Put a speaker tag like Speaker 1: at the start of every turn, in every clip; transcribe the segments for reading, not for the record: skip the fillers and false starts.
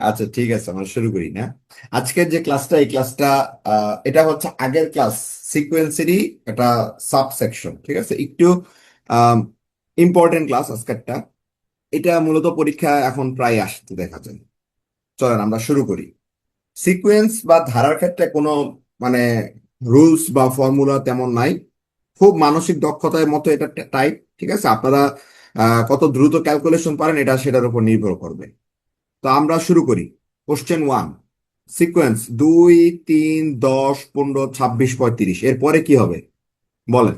Speaker 1: আচ্ছা, ঠিক আছে, আমরা শুরু করি না। আজকের যে ক্লাসটা, এই ক্লাসটা এটা হচ্ছে আগের ক্লাস সিকোয়েন্সেরই একটা সাবসেকশন। ঠিক আছে, একটু ইম্পর্টেন্ট ক্লাস আজকেরটা। এটা মূলত পরীক্ষা এখন প্রায় আসতে দেখা যায়। চলেন আমরা শুরু করি। সিকোয়েন্স বা ধারার ক্ষেত্রে কোনো মানে রুলস বা ফর্মুলা তেমন নাই। খুব মানসিক দক্ষতার মতো এটা টাইপ। ঠিক আছে, আপনারা কত দ্রুত ক্যালকুলেশন পারেন এটা সেটার উপর নির্ভর করবে। তো আমরা শুরু করি। কোশ্চেন ওয়ান, সিকোয়েন্স 2 3 10 15 26 35, এরপরে কি হবে বলেন?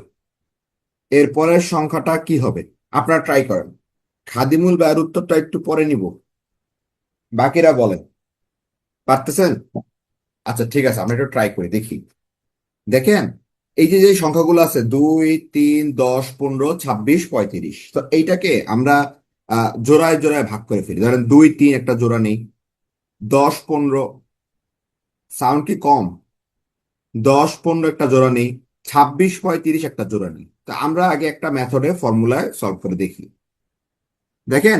Speaker 1: এরপরের সংখ্যাটা কি হবে? আপনারা ট্রাই করেন। খাদিমুল ভাইয়ের উত্তরটা একটু পরে নিব, বাকিরা বলেন। পারতেছেন? আচ্ছা, ঠিক আছে, আমরা একটু ট্রাই করি দেখি। দেখেন, এই যে যে সংখ্যাগুলো আছে 2 3 10 15 26 35, তো এইটাকে আমরা জোড়ায় জোড়ায় ভাগ করে ফেলি। ধরেন 2 3 একটা জোড়া নেই, 10 15, সাউন্ড কি কম? 10 15 একটা জোড়া নেই, 26 35 একটা জোড়া নেই। তা আমরা আগে একটা মেথডে ফর্মুলায় সলভ করে দেখি। দেখেন,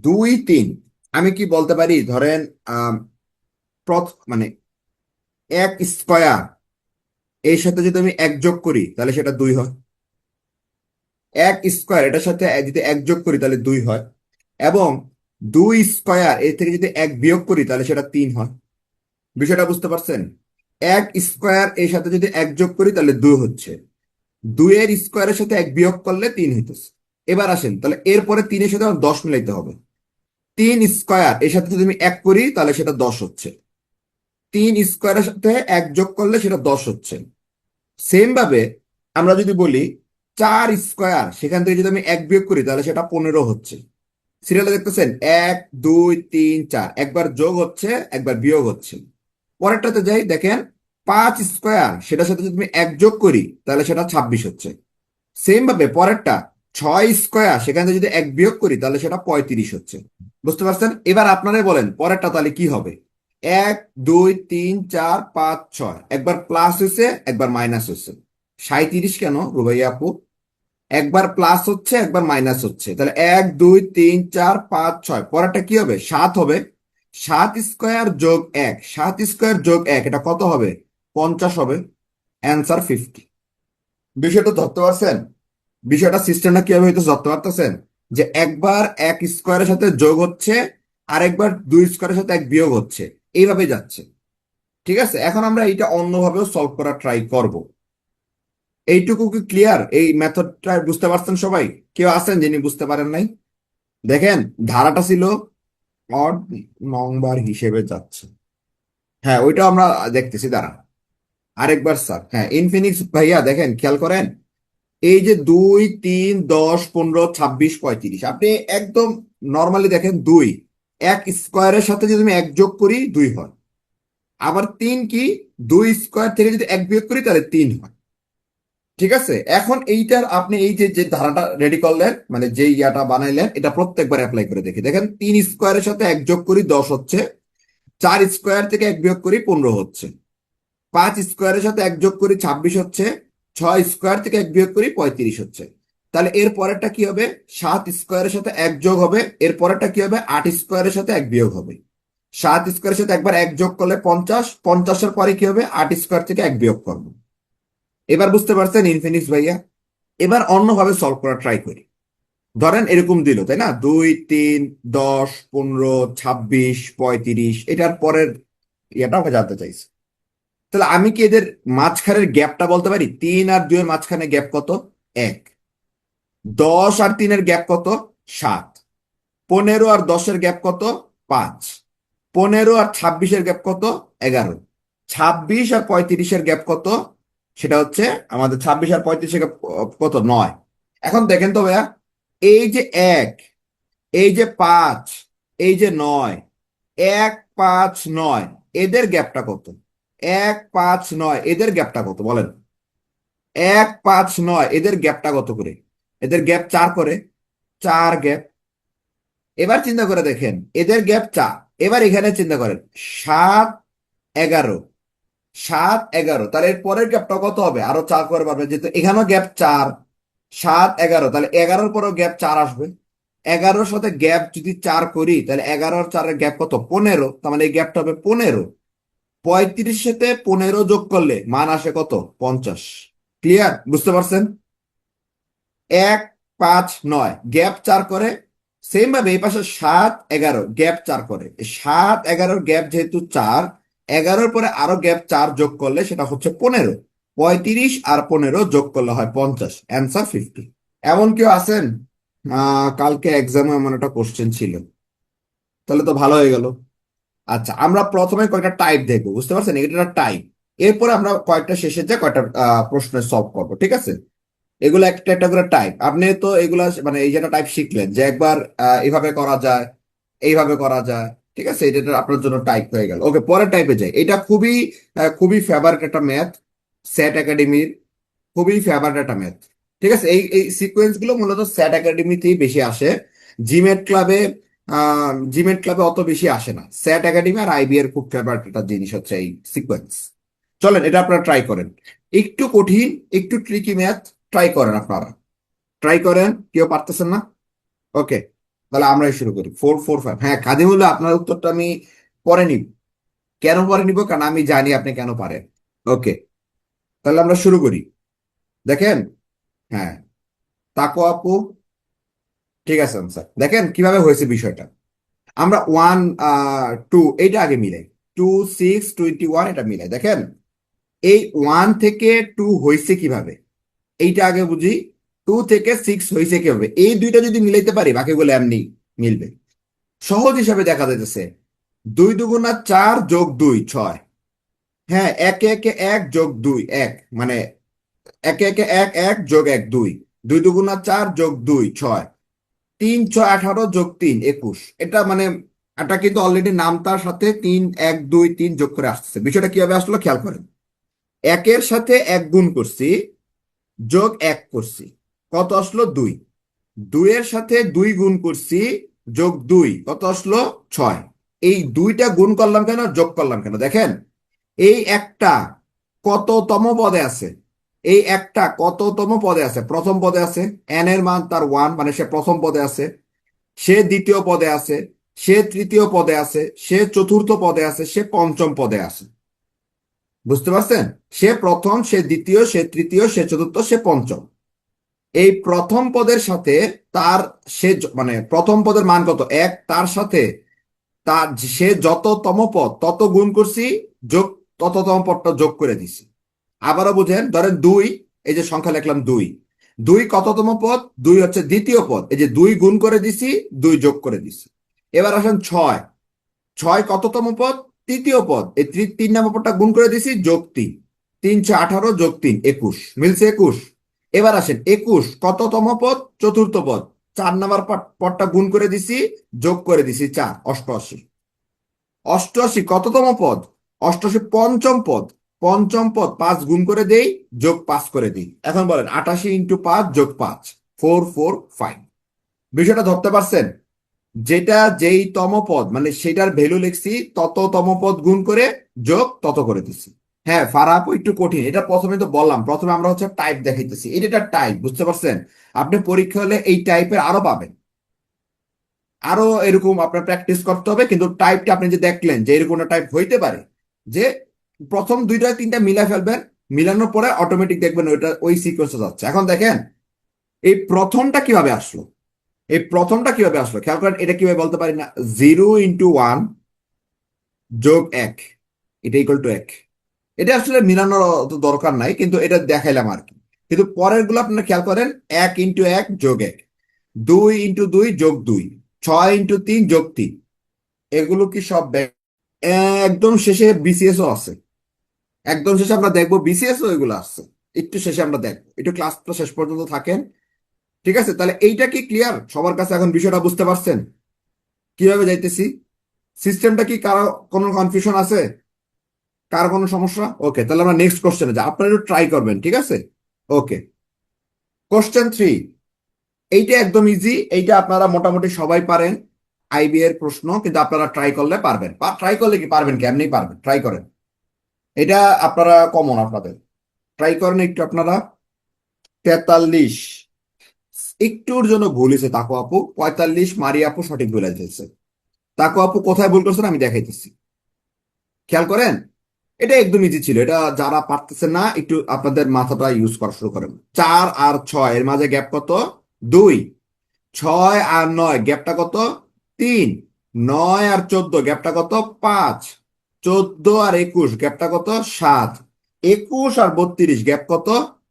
Speaker 1: 2 3, আমি কি বলতে পারি? ধরেন আহ মানে 1 স্কোয়ার, এর সাথে যদি আমি 1 যোগ করি তাহলে সেটা 2 হয়। 1 স্কোয়ার এটার সাথে যদি 1 যোগ করি তাহলে 2 হয়। এবং 2 স্কোয়ার এর থেকে যদি 1 বিয়োগ করি তাহলে সেটা 3 হয়। বিষয়টা বুঝতে পারছেন? 1 স্কোয়ার এর সাথে যদি 1 যোগ করি তাহলে 2 হচ্ছে, 2 এর স্কোয়ারের সাথে 1 বিয়োগ করলে 3 হইতেছে। এবার আসেন, তাহলে এরপরে 3-এর সাথে আমার 10 মিলাইতে হবে। 3 স্কোয়ার এর সাথে যদি আমি 1 করি তাহলে সেটা 10 হচ্ছে, 3 স্কোয়ারের সাথে 1 যোগ করলে সেটা 10 হচ্ছে। সেম ভাবে আমরা যদি বলি 4 স্কোয়ার, সেখান থেকে যদি আমি 1 বিয়োগ করি তাহলে সেটা 15 হচ্ছে। সিরিয়ালে দেখতেছেন 1 2 3 4, একবার যোগ হচ্ছে একবার বিয়োগ হচ্ছে। পরেরটাতে যাই, দেখেন 5 স্কোয়ার, সেটার সাথে যদি আমি 1 যোগ করি তাহলে সেটা 26 হচ্ছে। সেম ভাবে পরেরটা 6 স্কোয়ার, সেখান থেকে যদি 1 বিয়োগ করি তাহলে সেটা 35 হচ্ছে। বুঝতে পারছেন? এবার আপনারাই বলেন পরেরটা তাহলে কি হবে। 1 2 3 4 5 6, একবার প্লাস হয়েছে একবার মাইনাস হয়েছে। 37 কেন রুবাইয়া আপু? একবার প্লাস হচ্ছে একবার মাইনাস হচ্ছে, তাহলে 1 2 3 4 5 6, পরেরটা কি হবে? 7 হবে। 7 স্কোয়ার যোগ 1, 7 স্কোয়ার যোগ 1, এটা কত হবে? 50 হবে। অ্যান্সার 50। বিষয়টা ধরতে পারছেন? বিষয়টা সিস্টেমটা কিভাবে হইতে ধরতে পারতেছেন? যে একবার 1 স্কোয়ারের সাথে যোগ হচ্ছে, আরেকবার 2 স্কোয়ারের সাথে 1 বিয়োগ হচ্ছে, এইভাবে যাচ্ছে। ঠিক আছে, এখন আমরা এইটা অন্যভাবেও সলভ করার ট্রাই করব। এইটুকু কি ক্লিয়ার? এই মেথডটা বুঝতে পারছেন সবাই? কেউ আছেন যিনি বুঝতে পারেন নাই? দেখেন, ধারাটা ছিল অড নম্বর হিসেবে যাচ্ছে। হ্যাঁ, ওইটা আমরা দেখতেছি, দাঁড়ান আরেকবার স্যার। হ্যাঁ, ইনফিনিক্স ভাইয়া দেখেন, খেয়াল করেন। এই যে 2 3 10 15 26 35, আপনি একদম নর্মালি দেখেন 2, 1 স্কোয়ারের সাথে যদি আমি 1 যোগ করি 2 হয়। আবার 3 কি, 2 স্কোয়ার থেকে যদি 1 বিয়োগ করি তাহলে 3 হয়। ঠিক আছে, এখন এইটার আপনি এই যে যে ধারাটা রেডি করলেন, মানে যে ইয়াটা বানাইলেন, এটা প্রত্যেকবার অ্যাপ্লাই করে দেখি। দেখেন 3 স্কোয়ারের সাথে 1 যোগ করি 10 হচ্ছে, 4 স্কোয়ার থেকে 1 বিয়োগ করি 15 হচ্ছে, 5 স্কোয়ারের সাথে 1 যোগ করি 26 হচ্ছে, 6 স্কোয়ার থেকে 1 বিয়োগ করি 35 হচ্ছে। তাহলে এর পরেরটা কি হবে? 7 স্কোয়ারের সাথে 1 যোগ হবে। এর পরেরটা কি হবে? 8 স্কোয়ারের সাথে 1 বিয়োগ হবে। 7 স্কোয়ারের সাথে একবার 1 যোগ করলে 50, 50-এর পরে কি হবে? 8 স্কোয়ার থেকে 1 বিয়োগ করবো। এবার বুঝতে পারছেন ইনফিনিক্স ভাইয়া? এবার অন্যভাবে সলভ করা ট্রাই করি। ধরেন এরকম দিল, তাই না? 2 3 10 15 26 35, এটার পরের ইয়েটা আমাকে জানতে চাইছে। তাহলে আমি কি এদের মাঝখানের গ্যাপটা বলতে পারি? 3 আর 2 এর মাঝখানে গ্যাপ কত? 1। 10 আর 3-এর গ্যাপ কত? 7। 15 আর 10-এর গ্যাপ কত? 5। 15 আর 26-এর গ্যাপ কত? 11। 26 আর 35-এর গ্যাপ কত? সেটা হচ্ছে আমাদের 26 আর 35-এর গ্যাপ কত? 9। এখন দেখেন তো ভাইয়া, এই যে 1, এই যে 5, এই যে 9, 1 5 9, এদের গ্যাপটা কত? 1 5 9, এদের গ্যাপটা কত বলেন? 1 5 9, এদের গ্যাপটা কত করে? এদের গ্যাপ 4 করে, 4 গ্যাপ। এবার চিন্তা করে দেখেন, এদের গ্যাপ 4। এবার এখানে চিন্তা করেন 7 11, 7 11, তাহলে এর পরের গ্যাপটা কত হবে? আরো 4 করে পারবে, যেহেতু এখানেও গ্যাপ 4। 7 11, তাহলে 11-এর পরেও গ্যাপ 4 আসবে। 11-র সাথে গ্যাপ যদি 4 করি তাহলে 11 আর 4-এর গ্যাপ কত? 15। তার মানে এই গ্যাপটা হবে 15। 35 সাথে 15 যোগ করলে মান আসে কত? 50। ক্লিয়ার? বুঝতে পারছেন? 1, 5, 9 গ্যাপ 4 করে। সেম ভাবে এই পাশে 7, 11 গ্যাপ 4 করে। 7, 11 গ্যাপ যেহেতু 4, 11-র পরে আরো গ্যাপ 4 যোগ করলে সেটা হচ্ছে 15। 35 আর 15 যোগ করলে হয় 50। অ্যান্সার 50। এমন কেউ আছেন কালকে এক্সামে এমন একটা কোশ্চেন ছিল? তাহলে তো ভালো হয়ে গেল। আচ্ছা, আমরা প্রথমে কয়েকটা টাইপ দেখবো, বুঝতে পারছেন? এটা টাইপ। এরপরে আমরা কয়েকটা শেষে যে কয়েকটা প্রশ্ন সলভ করবো, ঠিক আছে? এগুলো একটা একটা করে টাইপ। আপনি তো এগুলা মানে এই যেটা টাইপ শিখলেন যে একবার এইভাবে করা যায়, এইভাবে করা যায়, ঠিক আছে? এটা আপনার জন্য টাইপ হয়ে গেল। ওকে, পরের টাইপে যাই। এটা খুবই খুবই ফেভারিট একটা ম্যাথ, স্যাট একাডেমির খুবই ফেভারিট একটা ম্যাথ। ঠিক আছে, এই এই সিকোয়েন্স গুলো মূলত স্যাট একাডেমিতেই বেশি আসে। জিমেট ক্লাবে জিমেট ক্লাবে অত বেশি আসে না। স্যাট একাডেমি আর আইবি এর খুব ফেভারিট একটা জিনিস হচ্ছে এই সিকোয়েন্স। চলেন এটা আপনারা ট্রাই করেন। একটু কঠিন, একটু ট্রিকি ম্যাথ। ট্রাই করেন আপনারা, ট্রাই করেন। কেউ পারতেছেন না? ওকে, তাহলে আমরাই শুরু করি। 4, 4, 5। হ্যাঁ, কাদিমুল্লাহ, আপনার উত্তরটা আমি পরে নিব। কেন পরে নিব? কারণ আমি জানি আপনি কেন পারেন। ওকে, তাহলে আমরা শুরু করি। দেখেন, হ্যাঁ, তাকো আপু, ঠিক আছে স্যার। দেখেন কিভাবে হয়েছে বিষয়টা। আমরা 1, 2 এইটা আগে মিলাই। 2, 6, 21 এটা মিলাই। দেখেন এই 1 থেকে 2 হয়েছে কিভাবে, এইটা আগে বুঝি। 2 থেকে 6 হয়েছে কিভাবে, এই দুইটা যদি মিলাইতে পারি বাকিগুলো এমনি মিলবে। সহজ হিসাবে দেখা যাইতেছে 2 × 2 = 4 যোগ 2 = 6। হ্যাঁ, একে একে 1 যোগ 2 1, মানে একে একে 1 1 যোগ 1 2। 2 × 4 যোগ 2 6। 3, 6, 18 যোগ 3 21। এটা মানে এটা কিন্তু অলরেডি নামতার সাথে 3, 1, 2, 3 যোগ করে আসতেছে। বিষয়টা কিভাবে আসলো খেয়াল করেন। একের সাথে 1 গুণ করছি, যোগ 1 করছি, কত আসলো? 2। 2-এর সাথে 2 গুণ করছি, যোগ 2 কত আসলো? 6। এই দুইটা গুণ করলাম কেন, যোগ করলাম কেন? দেখেন এই একটা কততম পদে আছে? এই একটা কততম পদে আছে? প্রথম পদে আছে। এন এর মান তার 1, মানে সে প্রথম পদে আছে। সে দ্বিতীয় পদে আছে, সে তৃতীয় পদে আছে, সে চতুর্থ পদে আছে, সে পঞ্চম পদে আছে। বুঝতে পারছেন? সে প্রথম, সে দ্বিতীয়, সে তৃতীয়, সে চতুর্থ, সে পঞ্চম। এই প্রথম পদের সাথে তার মানে প্রথম পদের মান কত? 1। তার সাথে তার সে যততম পদ তত গুণ করছি, যোগ তততম পদটা যোগ করে দিছি। আবারও বুঝেন, ধরেন 2, এই যে সংখ্যা লিখলাম 2। 2 কততম পদ? 2 হচ্ছে দ্বিতীয় পদ, এই যে 2 গুণ করে দিছি, 2 যোগ করে দিছি। এবার আসেন 6। 6 কততম পদ? তৃতীয় পদ, এই 3 নম্বর পদটা গুণ করে দিছি, যোগ 3। 3, 6, 18 যোগ 3 21, মিলছে 21। এবার আসেন 21 কততম পদ? চতুর্থ পদ। 4 নম্বর পদটা গুণ করে দিছি, যোগ করে দিছি 4 88। 88 কততম পদ? 88 পঞ্চম পদ। পঞ্চম পদ 5 গুণ করে দেই, যোগ 5 করে দিই। এখন বলেন 88 × 5 যোগ 5, 4, 4, 5। বিষয়টা ধরতে পারছেন? যেটা যেই তম পদ মানে সেটার ভ্যালু লিখছি, তততম পদ গুণ করে যোগ তত করে দিছি। হ্যাঁ, ফারাপও একটু কঠিন। এটা প্রথমে তো বললাম, প্রথমে আমরা হচ্ছে টাইপ দেখাইতেছি। এটা টাইপ, বুঝতে পারছেন? আপনি পরীক্ষা হলে এই টাইপের আরো পাবেন। আরো এরকম আপনার প্র্যাকটিস করতে হবে। কিন্তু টাইপটা আপনি যে দেখলেন যে এরকম টাইপ হইতে পারে, যে প্রথম 2টা 3টা মিলাই ফেলবেন, মিলানোর পরে অটোমেটিক দেখবেন ওইটা ওই সিকোয়েন্সে যাচ্ছে। এখন দেখেন এই প্রথমটা কিভাবে আসলো। এই প্রথমটা কিভাবে আসলো খেয়াল করেন। এটা কিভাবে বলতে পারি না, 0 × 1 যোগ 1, এটা ইকুয়াল টু 1। এটা আসলে মিলানোর অত দরকার নাই, কিন্তু এটা দেখাইলাম আর কি। কিন্তু পরের গুলো আপনারা খেয়াল করেন, 1 × 1 যোগ 1, 2 × 2 যোগ 2, 6 × 3 যোগ 3। এগুলো কি সব একদম শেষে বিসিএস ও আছে। একদম শেষে আমরা দেখবো বিসিএস ও এগুলো আসছে। একটু শেষে আমরা দেখবো, একটু ক্লাসটা শেষ পর্যন্ত থাকেন। ঠিক আছে, তাহলে এইটা কি ক্লিয়ার সবার কাছে? এখন বিষয়টা বুঝতে পারছেন কিভাবে যাইতেছি? সিস্টেমটা কি কারো কোনো কনফিউশন আছে? কার কোনো সমস্যা? ওকে, তাহলে আমরা নেক্সট কোশ্চেনে যাই। আপনারা একটু ট্রাই করবেন, ঠিক আছে? ওকে, কোশ্চেন 3। এইটা একদম ইজি, এইটা আপনারা মোটামুটি সবাই পারেন। আইবি এর প্রশ্ন, কিন্তু আপনারা ট্রাই করলে পারবেন। ট্রাই করলে কি পারবেন কি, এমনি পারবেন। ট্রাই করেন, এটা আপনারা কমন আপনাদের। ট্রাই করেন একটু আপনারা। 43 একটুর জন্য ভুল হয়েছে তাকু আপু, 45 মারি আপু সঠিক বলে ফেলছে। তাকু আপু কোথায় ভুল করছেন আমি দেখাইতেছি, খেয়াল করেন। এটা একদম ইজি ছিল, এটা যারা পারতেছেন না একটু আপনাদের মাথাটা ইউজ করা শুরু করেন। 4 আর 6 এর মাঝে গ্যাপ কত? 2। 6 আর 9 গ্যাপটা কত? 3। 9 আর 14 গ্যাপটা কত? 5। 14 আর 21 গ্যাপটা কত? 7। 21 আর 32 গ্যাপ কত?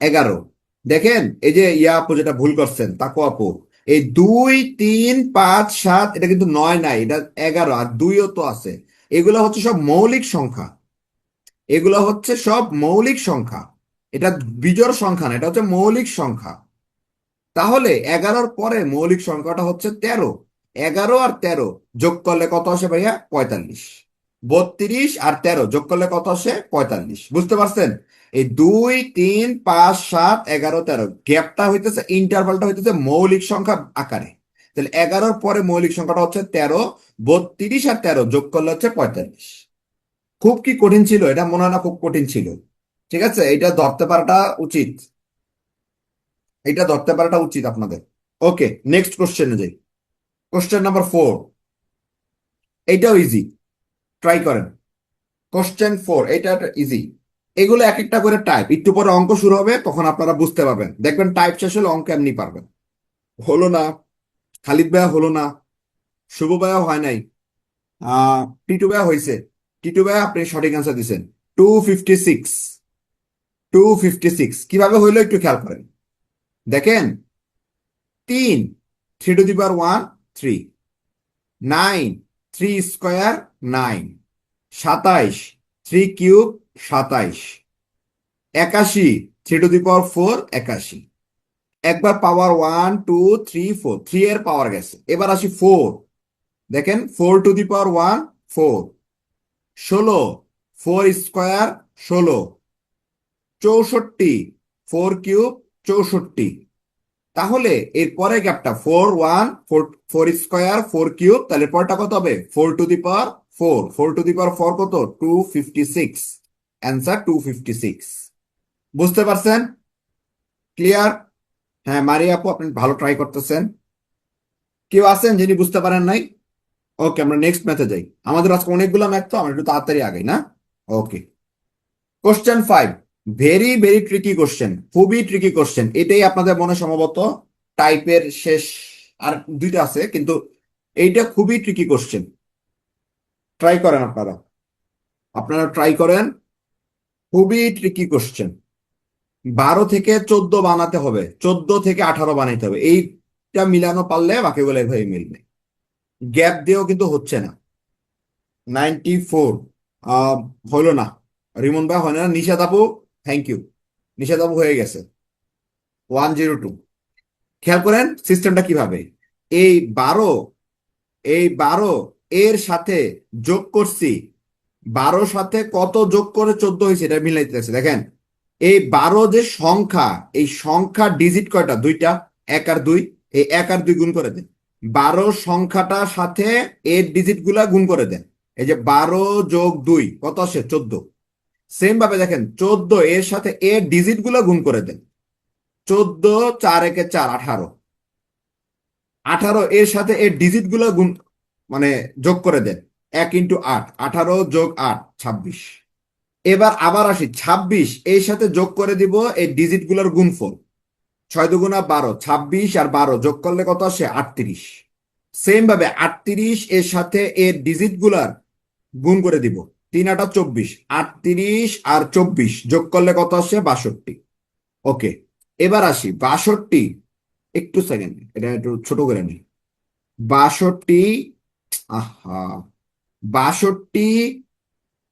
Speaker 1: 11। দেখেন এই যে ইয়া আপু যেটা ভুল করছেন তাকো আপু, এই 2, 3, 5, 7 এটা কিন্তু 9 নাই, এটা 11, আর 2ও তো আছে। এগুলো হচ্ছে সব মৌলিক সংখ্যা, এগুলো হচ্ছে সব মৌলিক সংখ্যা। এটা বিজোড় সংখ্যা না, এটা হচ্ছে মৌলিক সংখ্যা। তাহলে 11-র পরে মৌলিক সংখ্যাটা হচ্ছে 13। 11 আর 13 যোগ করলে কত আসে ভাইয়া? 45। 32 আর 13 যোগ করলে কত আসে? 45। বুঝতে পারছেন? এই 2, 3, 5, 7, 11, 13 গ্যাপটা হইতেছে, ইন্টারভালটা হইতেছে মৌলিক সংখ্যা আকারে। তাহলে 11-র পরে মৌলিক সংখ্যাটা হচ্ছে 13। 32 আর 13 যোগ করলে হচ্ছে 45। খুব কি কঠিন ছিল এটা? মনে হয় না খুব কঠিন ছিল। ঠিক আছে, এটা ধরতে পারাটা উচিত, এটা ধরতে পারাটা উচিত আপনাদের। ওকে, নেক্সট কোশ্চেনে যাই। কোশ্চেন নাম্বার 4, এইটাও ইজি, ট্রাই করেন। কোশ্চেন 4 এটা ইজি। এগুলো এক একটা করে টাইপ, একটু পরে অঙ্ক শুরু হবে তখন আপনারা বুঝতে পারবেন, দেখবেন টাইপ শেষ হলে অঙ্ক এমনি পারবেন। হলো না, খালিদ ভাইয়া হলো না, শুভ ভাইয়া হয় নাই, টিটু ভাইয়া হয়েছে। টিটু ভাইয়া আপনি সঠিক অ্যান্সার দিচ্ছেন। 256। 256 কিভাবে হইলো একটু খেয়াল করেন। দেখেন, 3, 3 to the power 1, 3। 9, 3 square 9। 27, 3 cube 27। 81, 3 to the power 4, 81। একবার পাওয়ার 1, 2, 3, 4, 3 এর পাওয়ার গেছে। এবার আসি 4, দেখেন 4 to the power 1, 4। 16, 4 square 16। 64, 4 cube 64। তাহলে এর পরে গ্যাপটা 4, 1, 4, 4 স্কোয়ার 4 কিউব, তাহলে পরটা কত হবে? 4 to the power 4। 4 to the power 4 কত? 256। অ্যান্সার 256। বুঝতে পারছেন? ক্লিয়ার? হ্যাঁ মারি আপু আপনি ভালো ট্রাই করতেছেন। কেউ আছেন যিনি বুঝতে পারেন নাই? ওকে, আমরা নেক্সট ম্যাথে যাই। আমাদের আজকে অনেকগুলো ম্যাথ, তো আমরা একটু তাড়াতাড়ি আগাই না? Okay, question 5, very very tricky question, খুবই ট্রিকি কোশ্চেন। এটাই আপনাদের মনে সম্ভবত টাইপের শেষ, আর দুইটা আছে কিন্তু এইটা খুবই ট্রিকি কোশ্চেন। ট্রাই করেন আপনারা, আপনারা ট্রাই করেন। খুবই ট্রিকি কোশ্চেন। 12 থেকে 14 বানাতে হবে, 14 থেকে 18 বানাইতে হবে, এইটা মিলানো পারলে বাকিগুলো এভাবে মিলবে। গ্যাপ দিয়েও কিন্তু হচ্ছে না। 94 হলো না, রিমন ভাই হয় না। নিশাদ আপু, থ্যাংক ইউ, নিশাদ আপু হয়ে গেছে। 102। খেয়াল করেন সিস্টেমটা কিভাবে। এই 12, এই 12 এর সাথে যোগ করছি, 12 সাথে কত যোগ করে 14 হয়েছে এটা মিলাইতেছে। দেখেন এই 12 যে সংখ্যা, এই সংখ্যা ডিজিট কয়টা? দুইটা, 1 আর 2। এই 1 আর 2 গুণ করে দেন। 12 সংখ্যাটার সাথে এর ডিজিট গুলা গুণ করে দেন। এই যে 12 যোগ 2 কত আসে? 14। সেম ভাবে দেখেন 14 এর সাথে এর ডিজিট গুলা গুণ করে দেন। 14, 4 একে 4, 18। 18 এর সাথে এর ডিজিট গুলো গুণ, মানে যোগ করে দেন। 1 × 8, 18 যোগ 8, 26। এবার আবার আসি, 26 এর সাথে যোগ করে দিব এই ডিজিট গুলোর গুণফল। 6 × 2 = 12, 26 আর 12 যোগ করলে কত আসে? 38। সেম ভাবে 38 এর সাথে এর ডিজিট গুলার গুণ করে দিব। 3 × 8 = 24, 38 আর 24 যোগ করলে কত আসে? 62। ওকে, এবার আসি 62, একটু সেকেন্ড এটা একটু ছোট করে নিই। 62, আহা, 62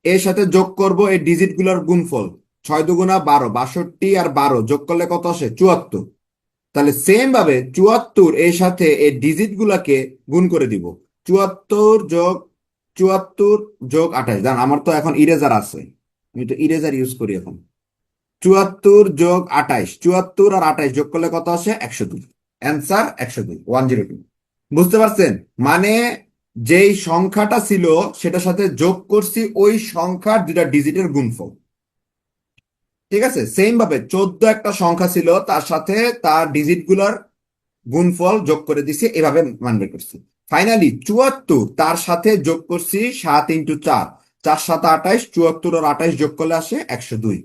Speaker 1: এর সাথে যোগ করব এই ডিজিট গুলোর গুণফল। 6 × 2 = 12, 62 আর 12 যোগ করলে কত আসে? 74। তাহলে সেম ভাবে 74 এর সাথে এই ডিজিট গুলাকে গুণ করে দিব। 74 যোগ 28, জান আমার তো এখন ইরেজার আছে, আমি তো ইরেজার ইউজ করি এখন। 74 যোগ 28, 74 আর 28 যোগ করলে কত আসে? 102। অ্যান্সার 102, 102। বুঝতে পারছেন? মানে যেই সংখ্যাটা ছিল সেটার সাথে যোগ করছি ওই সংখ্যার দুটা ডিজিটের গুণফল। ঠিক আছে, সেম ভাবে 14 একটা সংখ্যা ছিল, তার সাথে তার ডিজিট গুলার গুণফল যোগ করে দিছি, এভাবে মান বের করছি। ফাইনালি 74 তার সাথে যোগ করছি 7 × 4, 4 × 7 = 28, 74 আর 28 যোগ করলে আসে 102।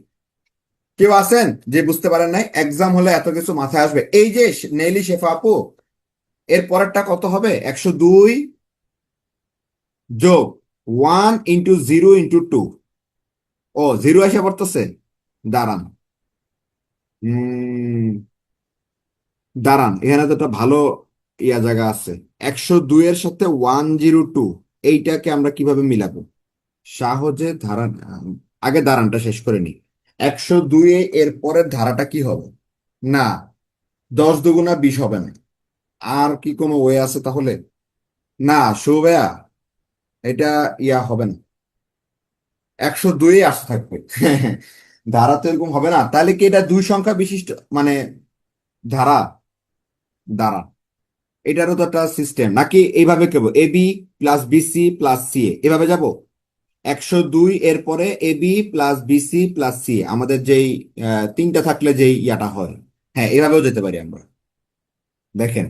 Speaker 1: কেউ আছেন যে বুঝতে পারেন নাই? এক্সাম হলে এত কিছু মাথায় আসবে। এই যে নেলি শেফা আপু, এর পরেরটা কত হবে? 102 যোগ 1 × 0 × 2। ও, 0 এসে পড়তেছে। দাঁড়ান, দাঁড়ান, এখানে তো একটা ভালো জায়গা আছে। 102 এর সাথে 102, এইটাকে আমরা কিভাবে মিলাবো? সহজে ধারা, আগে দাঁড়ানটা শেষ করে নি। 102 এর পরের ধারাটা কি হবে? না, 10 × 2 = 20 হবে না। আর কি কোনো ওয়ে আছে তাহলে? না শুভেয়া, এটা হবে না। 102 আসতে থাকবে। ধারা তো এরকম হবে না। তাহলে কি এটা দুই সংখ্যা বিশিষ্ট মানে ধারা? দাঁড়া, এটারও তো একটা সিস্টেম নাকি? এইভাবে কেবল AB plus BC plus CA এভাবে যাব? 102 এর পরে AB plus BC plus CA, আমাদের যেই তিনটা থাকলে যেই হয়। হ্যাঁ, এভাবেও যেতে পারি আমরা। দেখেন,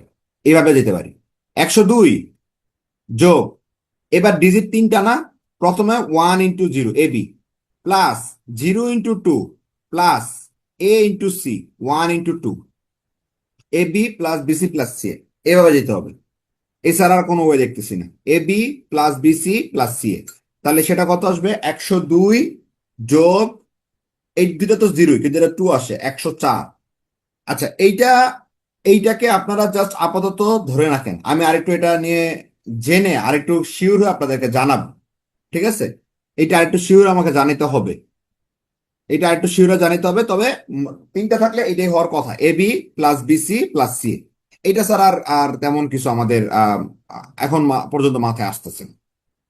Speaker 1: এভাবে যেতে পারি। 102 যোগ, এবার ডিজিট তিনটা না, প্রথমে 1 × 0 AB plus 0 × 2 plus A × C 1 × 2 AB plus BC plus CA, এভাবে যেতে হবে। এছাড়া আর কোনো ওয়ে দেখতেছি না। AB plus BC plus CA, তাহলে সেটা কত আসবে? 102 যোগ, এই দুটো তো 0, কিন্তু এটা 2 আসে, 104। আচ্ছা, এইটাকে আপনারা জাস্ট আপাতত ধরে রাখেন, আমি আরেকটু এটা নিয়ে জেনে আরেকটু শিওর হয়ে আপনাদেরকে জানাবো। ঠিক আছে, এটা আরেকটু শিওর আমাকে জানিতে হবে। এটা আরেকটু শিওর জানিতে হবে। তবে তিনটা থাকলে এটাই হওয়ার কথা, AB plus BC plus CA। এটা স্যার আর আর তেমন কিছু আমাদের এখন পর্যন্ত মাথায় আসতেছে না।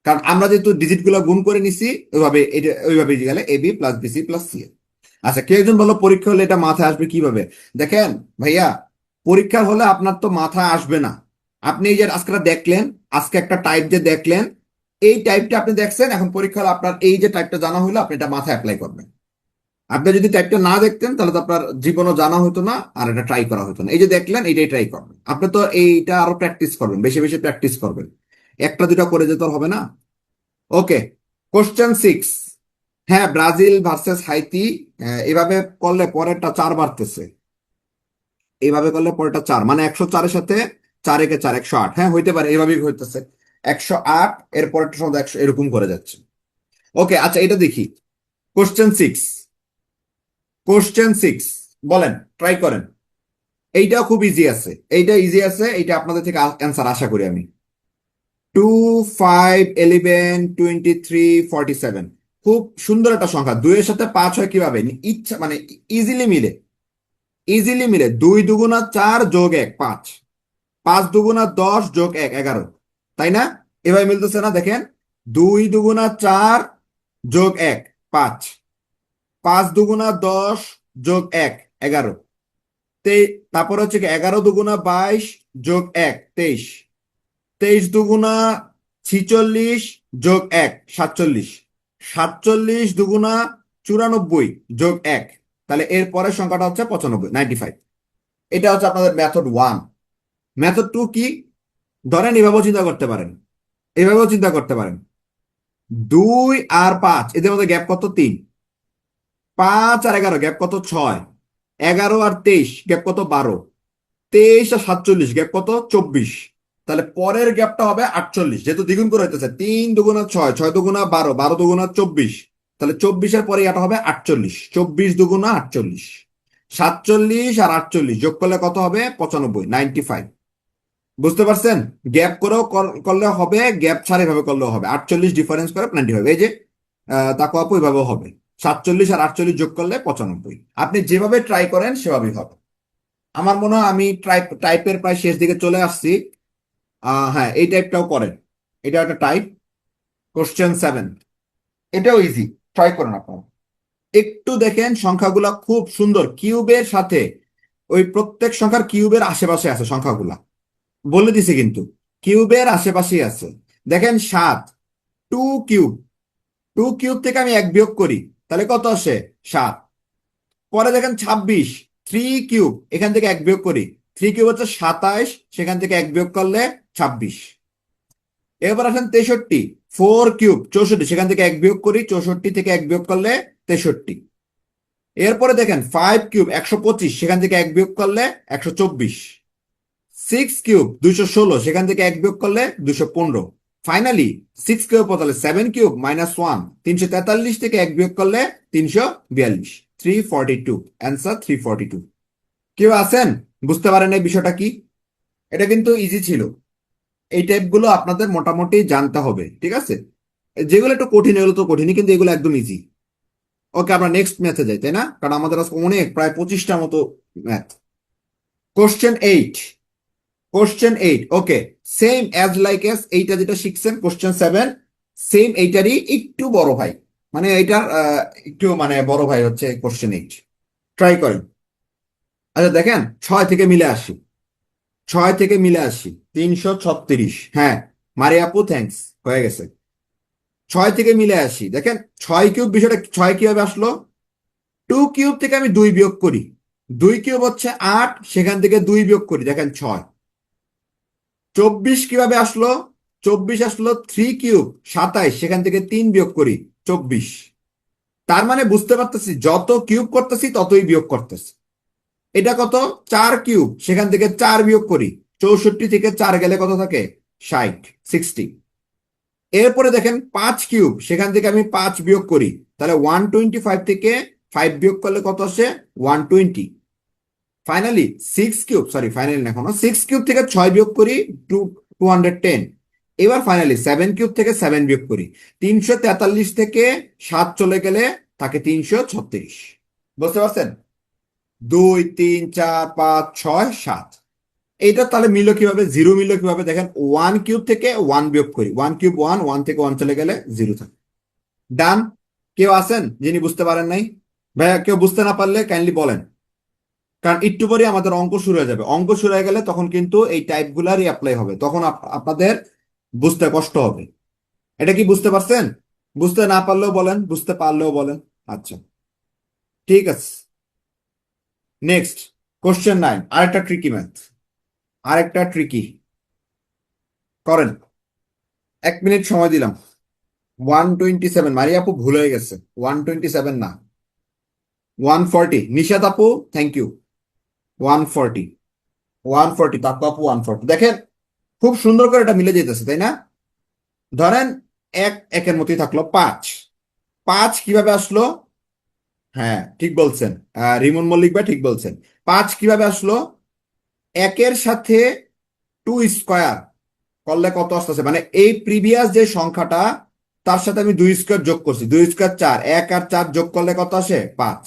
Speaker 1: কারণ আমরা যেহেতু ডিজিট গুলো গুণ করে নিছি, ওইভাবে এটা ওইভাবে গেলে AB plus BC plus CA। আচ্ছা, কেউ একজন বললো পরীক্ষা হলে এটা মাথায় আসবে কিভাবে? দেখেন ভাইয়া, পরীক্ষা হলে আপনার তো মাথায় আসবে না। আপনি এই যে আজকে দেখলেন, আজকে একটা টাইপ যে দেখলেন, এই টাইপটা আপনি দেখছেন, এখন পরীক্ষা হলে আপনার এই যে টাইপটা জানা হলো, আপনি এটা মাথায় অ্যাপ্লাই করবেন। আপনি যদি টাইপটা না দেখতেন তাহলে তো আপনার জীবনও জানা হতো না, আর এটা ট্রাই করা হতো না। এই যে দেখলেন, এইটাই ট্রাই করবেন। আপনি তো এইটা আরো প্র্যাকটিস করবেন, বেশি বেশি প্র্যাকটিস করবেন। একটা দুটা করে যেতে হবে না। Okay, question 6। হ্যাঁ, ব্রাজিল ভার্সেস হাইতি, এভাবে করলে পরেরটা 4 বাড়তেছে। এইভাবে করলে পরেরটা 4, মানে 104-এর সাথে 4 × 4 108। হ্যাঁ, হইতে পারে, এইভাবেই হইতেছে। 108 এর পরেরটা সময় 100, এরকম করে যাচ্ছে। ওকে, আচ্ছা এটা দেখি। কোশ্চেন 6, কোশ্চেন 6, বলেন, ট্রাই করেন। এইটাও খুব ইজি আছে, এইটা ইজি আছে, এইটা আপনাদের থেকে অ্যান্সার আশা করি আমি। 2, 5, 11, 23, 47, খুব সুন্দর একটা সংখ্যা। 2 এর সাথে 5 হয় কিভাবে? ইচ্ছা মানে ইজিলি মিলে, ইজিলি মিলে। 2 × 2 = 4 যোগ 1 5, 5 × 2 = 10 যোগ 1 11, তাই না? এভাবে মিলতেছে না? দেখেন, 2 × 2 = 4 যোগ 1 5, 5 × 2 = 10 যোগ 1 11, তারপর হচ্ছে কি 11 × 2 = 22 যোগ 1 23, 23 × 2 = 46 যোগ 1 47, 47 × 2 = 94 যোগ 1, তাহলে এর পরের সংখ্যাটা হচ্ছে 95 95। এটা হচ্ছে আপনাদের মেথড 1। মেথড 2 কি? ধরেন এভাবেও চিন্তা করতে পারেন, এভাবেও চিন্তা করতে পারেন। 2 আর 5 এদের মধ্যে গ্যাপ কত? 3। 5 আর 11 গ্যাপ কত? 6। 11 আর 23 গ্যাপ কত? 12। 23 আর 47 গ্যাপ কত? 24। তাহলে পরের গ্যাপটা হবে 48, যেহেতু দ্বিগুণ করে হইতেছে। 3 × 2 = 6, 6 × 2 = 12, 12 × 2 = 24, তাহলে 24-এর পরে এটা হবে 48, 24 × 2 = 48, 47 আর 48 যোগ করলে কত হবে? 95 95। বুঝতে পারছেন? গ্যাপ করেও করলে হবে, গ্যাপ ছাড়া এভাবে করলেও হবে। 48 ডিফারেন্স করে 95, এই যে তাকো আপু এভাবেও হবে। 47 আর 48 যোগ করলে 95। আপনি যেভাবে ট্রাই করেন সেভাবেই হবে। আমার মনে হয় আমি টাইপের প্রায় শেষ দিকে চলে আসছি। হ্যাঁ, এই টাইপটাও করেন, এটা একটা টাইপ। কোশ্চেন 7, এটাও ইজি, ট্রাই করেন আপনারা। একটু দেখেন সংখ্যাগুলা খুব সুন্দর, কিউবের সাথে ওই প্রত্যেক সংখ্যার কিউবের আশেপাশে আছে সংখ্যাগুলা, বলে দিছে কিন্তু কিউবের আশেপাশেই আছে। দেখেন 7, 2 কিউব, 2 কিউব থেকে আমি 1 বিয়োগ করি, তাহলে কত আসে? 7। পরে দেখেন 26, 3 কিউব, এখান থেকে 1 বিয়োগ করি, 3 কিউব হচ্ছে 27, সেখান থেকে 1 বিয়োগ করলে 26। এবার আসেন 63, 4 কিউব 64, সেখান থেকে 1 বিয়োগ করি, 64 থেকে 1 বিয়োগ করলে 63। এরপরে দেখেন 5 কিউব 125, সেখান থেকে 1 বিয়োগ করলে 124। 6 কিউব 216, সেখান থেকে 1 বিয়োগ করলে 215। ফাইনালি 6 কিউব তাহলে 7 কিউব -1, 343 থেকে 1 বিয়োগ করলে 342, 342, অ্যান্সার 342। কেউ আছেন বুঝতে পারেন এই বিষয়টা কি? এটা কিন্তু ইজি ছিল। এই টাইপগুলো আপনাদের মোটামুটি জানতে হবে, ঠিক আছে? যেগুলো একটু কঠিন এগুলো তো কঠিনই, কিন্তু এগুলো একদম ইজি। ওকে, আমরা নেক্সট ম্যাথে যাই, তাই না? কারণ আমাদের আজকে অনেক, প্রায় 25টা মতো ম্যাথ। কোশ্চেন 8, কোশ্চেন 8, ওকে। সেম অ্যাজ লাইক অ্যাজ এইটা যেটা শিখছেন কোশ্চেন 7, সেম এইটারই একটু বড় ভাই, মানে এইটার একটু মানে বড় ভাই হচ্ছে কোশ্চেন 8। ট্রাই করেন। আচ্ছা দেখেন, 6 থেকে মিলে আসি, 6 থেকে মিলে আসি 336। হ্যাঁ, মারি আপু থ্যাঙ্কস, হয়ে গেছে। 6 থেকে মিলে আসি, দেখেন 6 কিউব, বিষয়টা 6 কিভাবে আসলো? 2 কিউব থেকে আমি 2 বিয়োগ করি, 2 কিউব হচ্ছে 8, সেখান থেকে 2 বিয়োগ করি, দেখেন 6। 24 কিভাবে আসলো? 24 আসলো 3 কিউব 27, সেখান থেকে 3 বিয়োগ করি, 24। তার মানে বুঝতে পারতেছি যত কিউব করতেছি ততই বিয়োগ করতেছি। এটা কত? 4 কিউব, সেখান থেকে 4 বিয়োগ করি, 64 থেকে 4 গেলে কত থাকে? 60, 60। এরপরে দেখেন 5 কিউব, সেখান থেকে আমি 5 বিয়োগ করি, তাহলে 125 থেকে 5 বিয়োগ করলে কত আসে? 120। ফাইনালি 6 কিউব, সরি ফাইনালি না এখনো, 6 কিউব থেকে 6 বিয়োগ করি, 210। এবার ফাইনালি 7 কিউব থেকে 7 বিয়োগ করি, 343 থেকে 7 চলে গেলে থাকে 336। বুঝতে পারছেন? 2 3 4 5 6 7। এইটা তাহলে মিললো কিভাবে, জিরো মিললো কিভাবে? দেখেন 1 কিউব থেকে 1 বিয়োগ করি, 1 কিউব 1, 1 থেকে 1 চলে গেলে 0 থাকে। ডান। কেউ আছেন যিনি বুঝতে পারেন নাই? ভাইয়া কেউ বুঝতে না পারলে কাইন্ডলি বলেন, কারণ একটু পরে আমাদের অঙ্ক শুরু হয়ে যাবে। অঙ্ক শুরু হয়ে গেলে তখন কিন্তু এই টাইপ গুলারই অ্যাপ্লাই হবে, তখন আপনাদের বুঝতে কষ্ট হবে। এটা কি বুঝতে পারছেন? বুঝতে না পারলেও বলেন, বুঝতে পারলেও বলেন। আচ্ছা, ঠিক আছে। নেক্সট কোশ্চেন 9, আরেকটা ট্রিকি ম্যাথ, আরেকটা ট্রিকি। করেন, 1 মিনিট সময় দিলাম। 127, মারি আপু ভুল হয়ে গেছে, 127 না, 140। নিশাত আপু থ্যাংক ইউ। 140, 140, তাকু আপু 140। দেখেন খুব সুন্দর করে এটা মিলে যেতেছে, তাই না? ধরেন এক একের মতোই থাকলো 5, 5 কিভাবে আসলো? হ্যাঁ ঠিক বলছেন, রিমন মল্লিক ভাই ঠিক বলছেন। 5 কিভাবে আসলো? একের সাথে 2 স্কোয়ার করলে কত আসতেছে, মানে এই প্রিভিয়াস যে সংখ্যাটা তার সাথে আমি 2 স্কোয়ার যোগ করছি, 2 স্কোয়ার 4, 1 আর 4 যোগ করলে কত আসে? 5।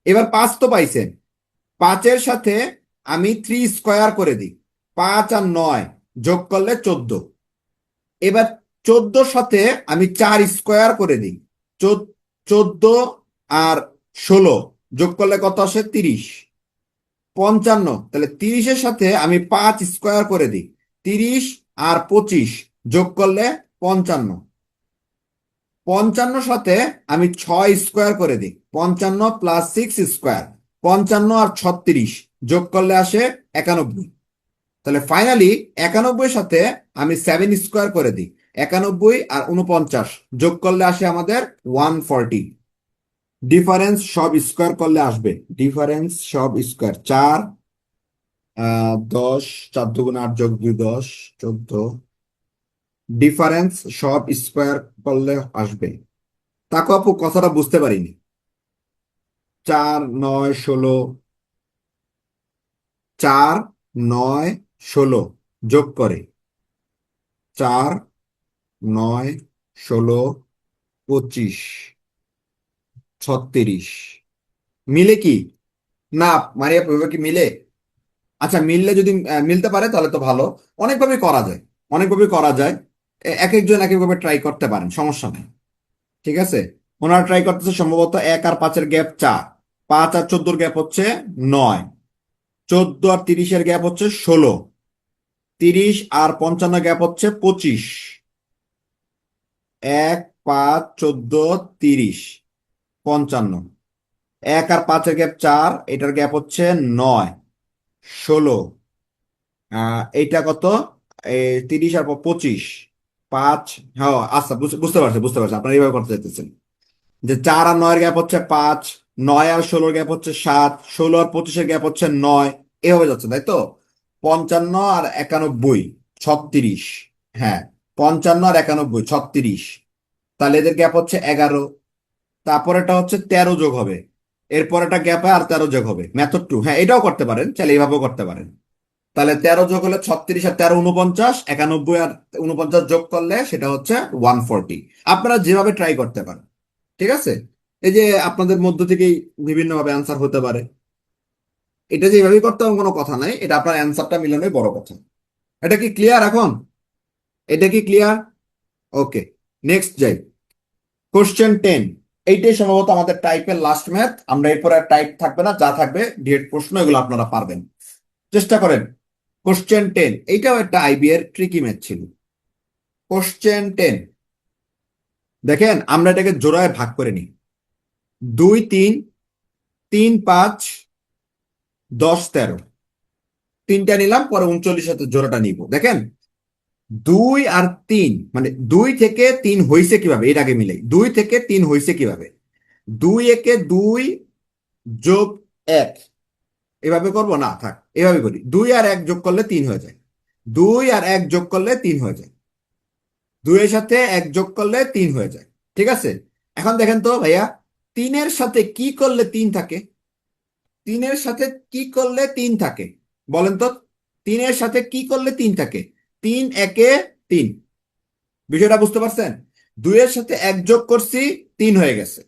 Speaker 1: এবার 5 তো পাইছেন, 5-এর সাথে আমি 3 স্কোয়ার করে দিই, 5 আর 9 যোগ করলে 14। এবার 14-র সাথে আমি 4 স্কোয়ার করে দিই, 14 আর 16 যোগ করলে কত আসে? 30, 55। তাহলে 30-এর সাথে আমি 5 স্কোয়ার করে দিই, 30 আর 25 যোগ করলে 55, 55 সাথে আমি 6 স্কোয়ার করে দিই, 55 প্লাস 6 স্কোয়ার, 55 আর 36 যোগ করলে আসে 91। তাহলে ফাইনালি 91 সাথে আমি 7 স্কোয়ার করে দিই, 91 আর 49 যোগ করলে আসে আমাদের 140। ডিফারেন্স সব স্কোয়ার করলে আসবে, ডিফারেন্স সব স্কোয়ার 4, 10, 4 দুগুণ 8 যোগ 2 10, 14। ডিফারেন্স সব স্কোয়ার করলে আসবে। তাকে আপু কথাটা বুঝতে পারিনি। 4 9 16, 4 9 16 যোগ করে 4 9 16 25 36 মিলে কি? না, মারিয়া এভাবে কি মিলে? আচ্ছা মিললে যদি মিলতে পারে তাহলে তো ভালো। অনেকভাবে করা যায়, অনেকভাবে করা যায়। এক একজন এক একভাবে ট্রাই করতে পারেন, সমস্যা নেই। ঠিক আছে, ওনারা ট্রাই করতেছে সম্ভবত 1 আর 5-এর গ্যাপ 4, 5 আর 14-র গ্যাপ হচ্ছে 9, 14 আর 30-এর গ্যাপ হচ্ছে 16, 30 আর 55 গ্যাপ হচ্ছে 25। 1 5 14 30 55, 1 আর 5-এর গ্যাপ 4, এটার গ্যাপ হচ্ছে 9, 16, এইটা কত? 30 আর 25, 5। হ্যাঁ, আচ্ছা, বুঝতে পারছি, বুঝতে পারছি আপনারা এইভাবে করতে চাইতেছেন যে 4 আর 9 এর গ্যাপ হচ্ছে 5, 9 আর 16 গ্যাপ হচ্ছে 7, 16 আর 25 গ্যাপ হচ্ছে 9, এভাবে যাচ্ছে তাই তো। 55 আর 91, 36। হ্যাঁ, 55 আর 91, 36। তাহলে এদের গ্যাপ হচ্ছে 11। তারপর এটা হচ্ছে 13 যোগ হবে, এরপর একটা গ্যাপে আর 13 যোগ হবে, মেথড 2। হ্যাঁ, এটাও করতে পারেন, চাইলে এইভাবেও করতে পারেন। তাহলে 13 যোগ হলে 36, আর 13 49, 91 আর 49 যোগ করলে সেটা হচ্ছে 140। আপনারা যেভাবে ট্রাই করতে পারেন, ঠিক আছে। এই যে আপনাদের মধ্য থেকেই বিভিন্ন ভাবে অ্যান্সার হতে পারে, এটা যে এইভাবেই করতে হবে কোনো কথা নাই, এটা আপনার অ্যান্সারটা মিলানোই বড় কথা। এটা কি ক্লিয়ার এখন? এটা কি ক্লিয়ার? ওকে, নেক্সট যাই। কোশ্চেন 10। এইটাই সম্ভবত আমাদের টাইপের লাস্ট ম্যাথ, আমরা এরপর আর টাইপ থাকবে না, যা থাকবে ডিরেক্ট প্রশ্ন, এগুলো আপনারা পারবেন, চেষ্টা করেন। কোশ্চেন 10, এইটাও একটা আইবি এর ট্রিকি ম্যাথ ছিল। কোশ্চেন 10, দেখেন আমরা এটাকে জোড়ায় ভাগ করে নিই। 2 3, 3 5, 10 13, তিনটা নিলাম, পরে 39 সাথে জোড়াটা নিব। দেখেন 2 আর 3, মানে 2 থেকে 3 হইছে কিভাবে, এর আগে মিলাই 2 থেকে 3 হইছে কিভাবে। 2 একে 2 যোগ 1, এভাবে করবো না, থাক এভাবে করি। 2 আর 1 যোগ করলে 3 হয়ে যায়, 2 আর 1 যোগ করলে 3 হয়ে যায়, 2 এর সাথে 1 যোগ করলে 3 হয়ে যায়, ঠিক আছে। এখন দেখেন তো ভাইয়া, 3-এর সাথে কি করলে 3 থাকে? 3-এর সাথে কি করলে 3 থাকে বলেন তো? 3-এর সাথে কি করলে 3 থাকে? 3 একে 3, বিষয়টা বুঝতে পারছেন? 2-এর সাথে 1 যোগ করছি, 3 হয়ে গেছে।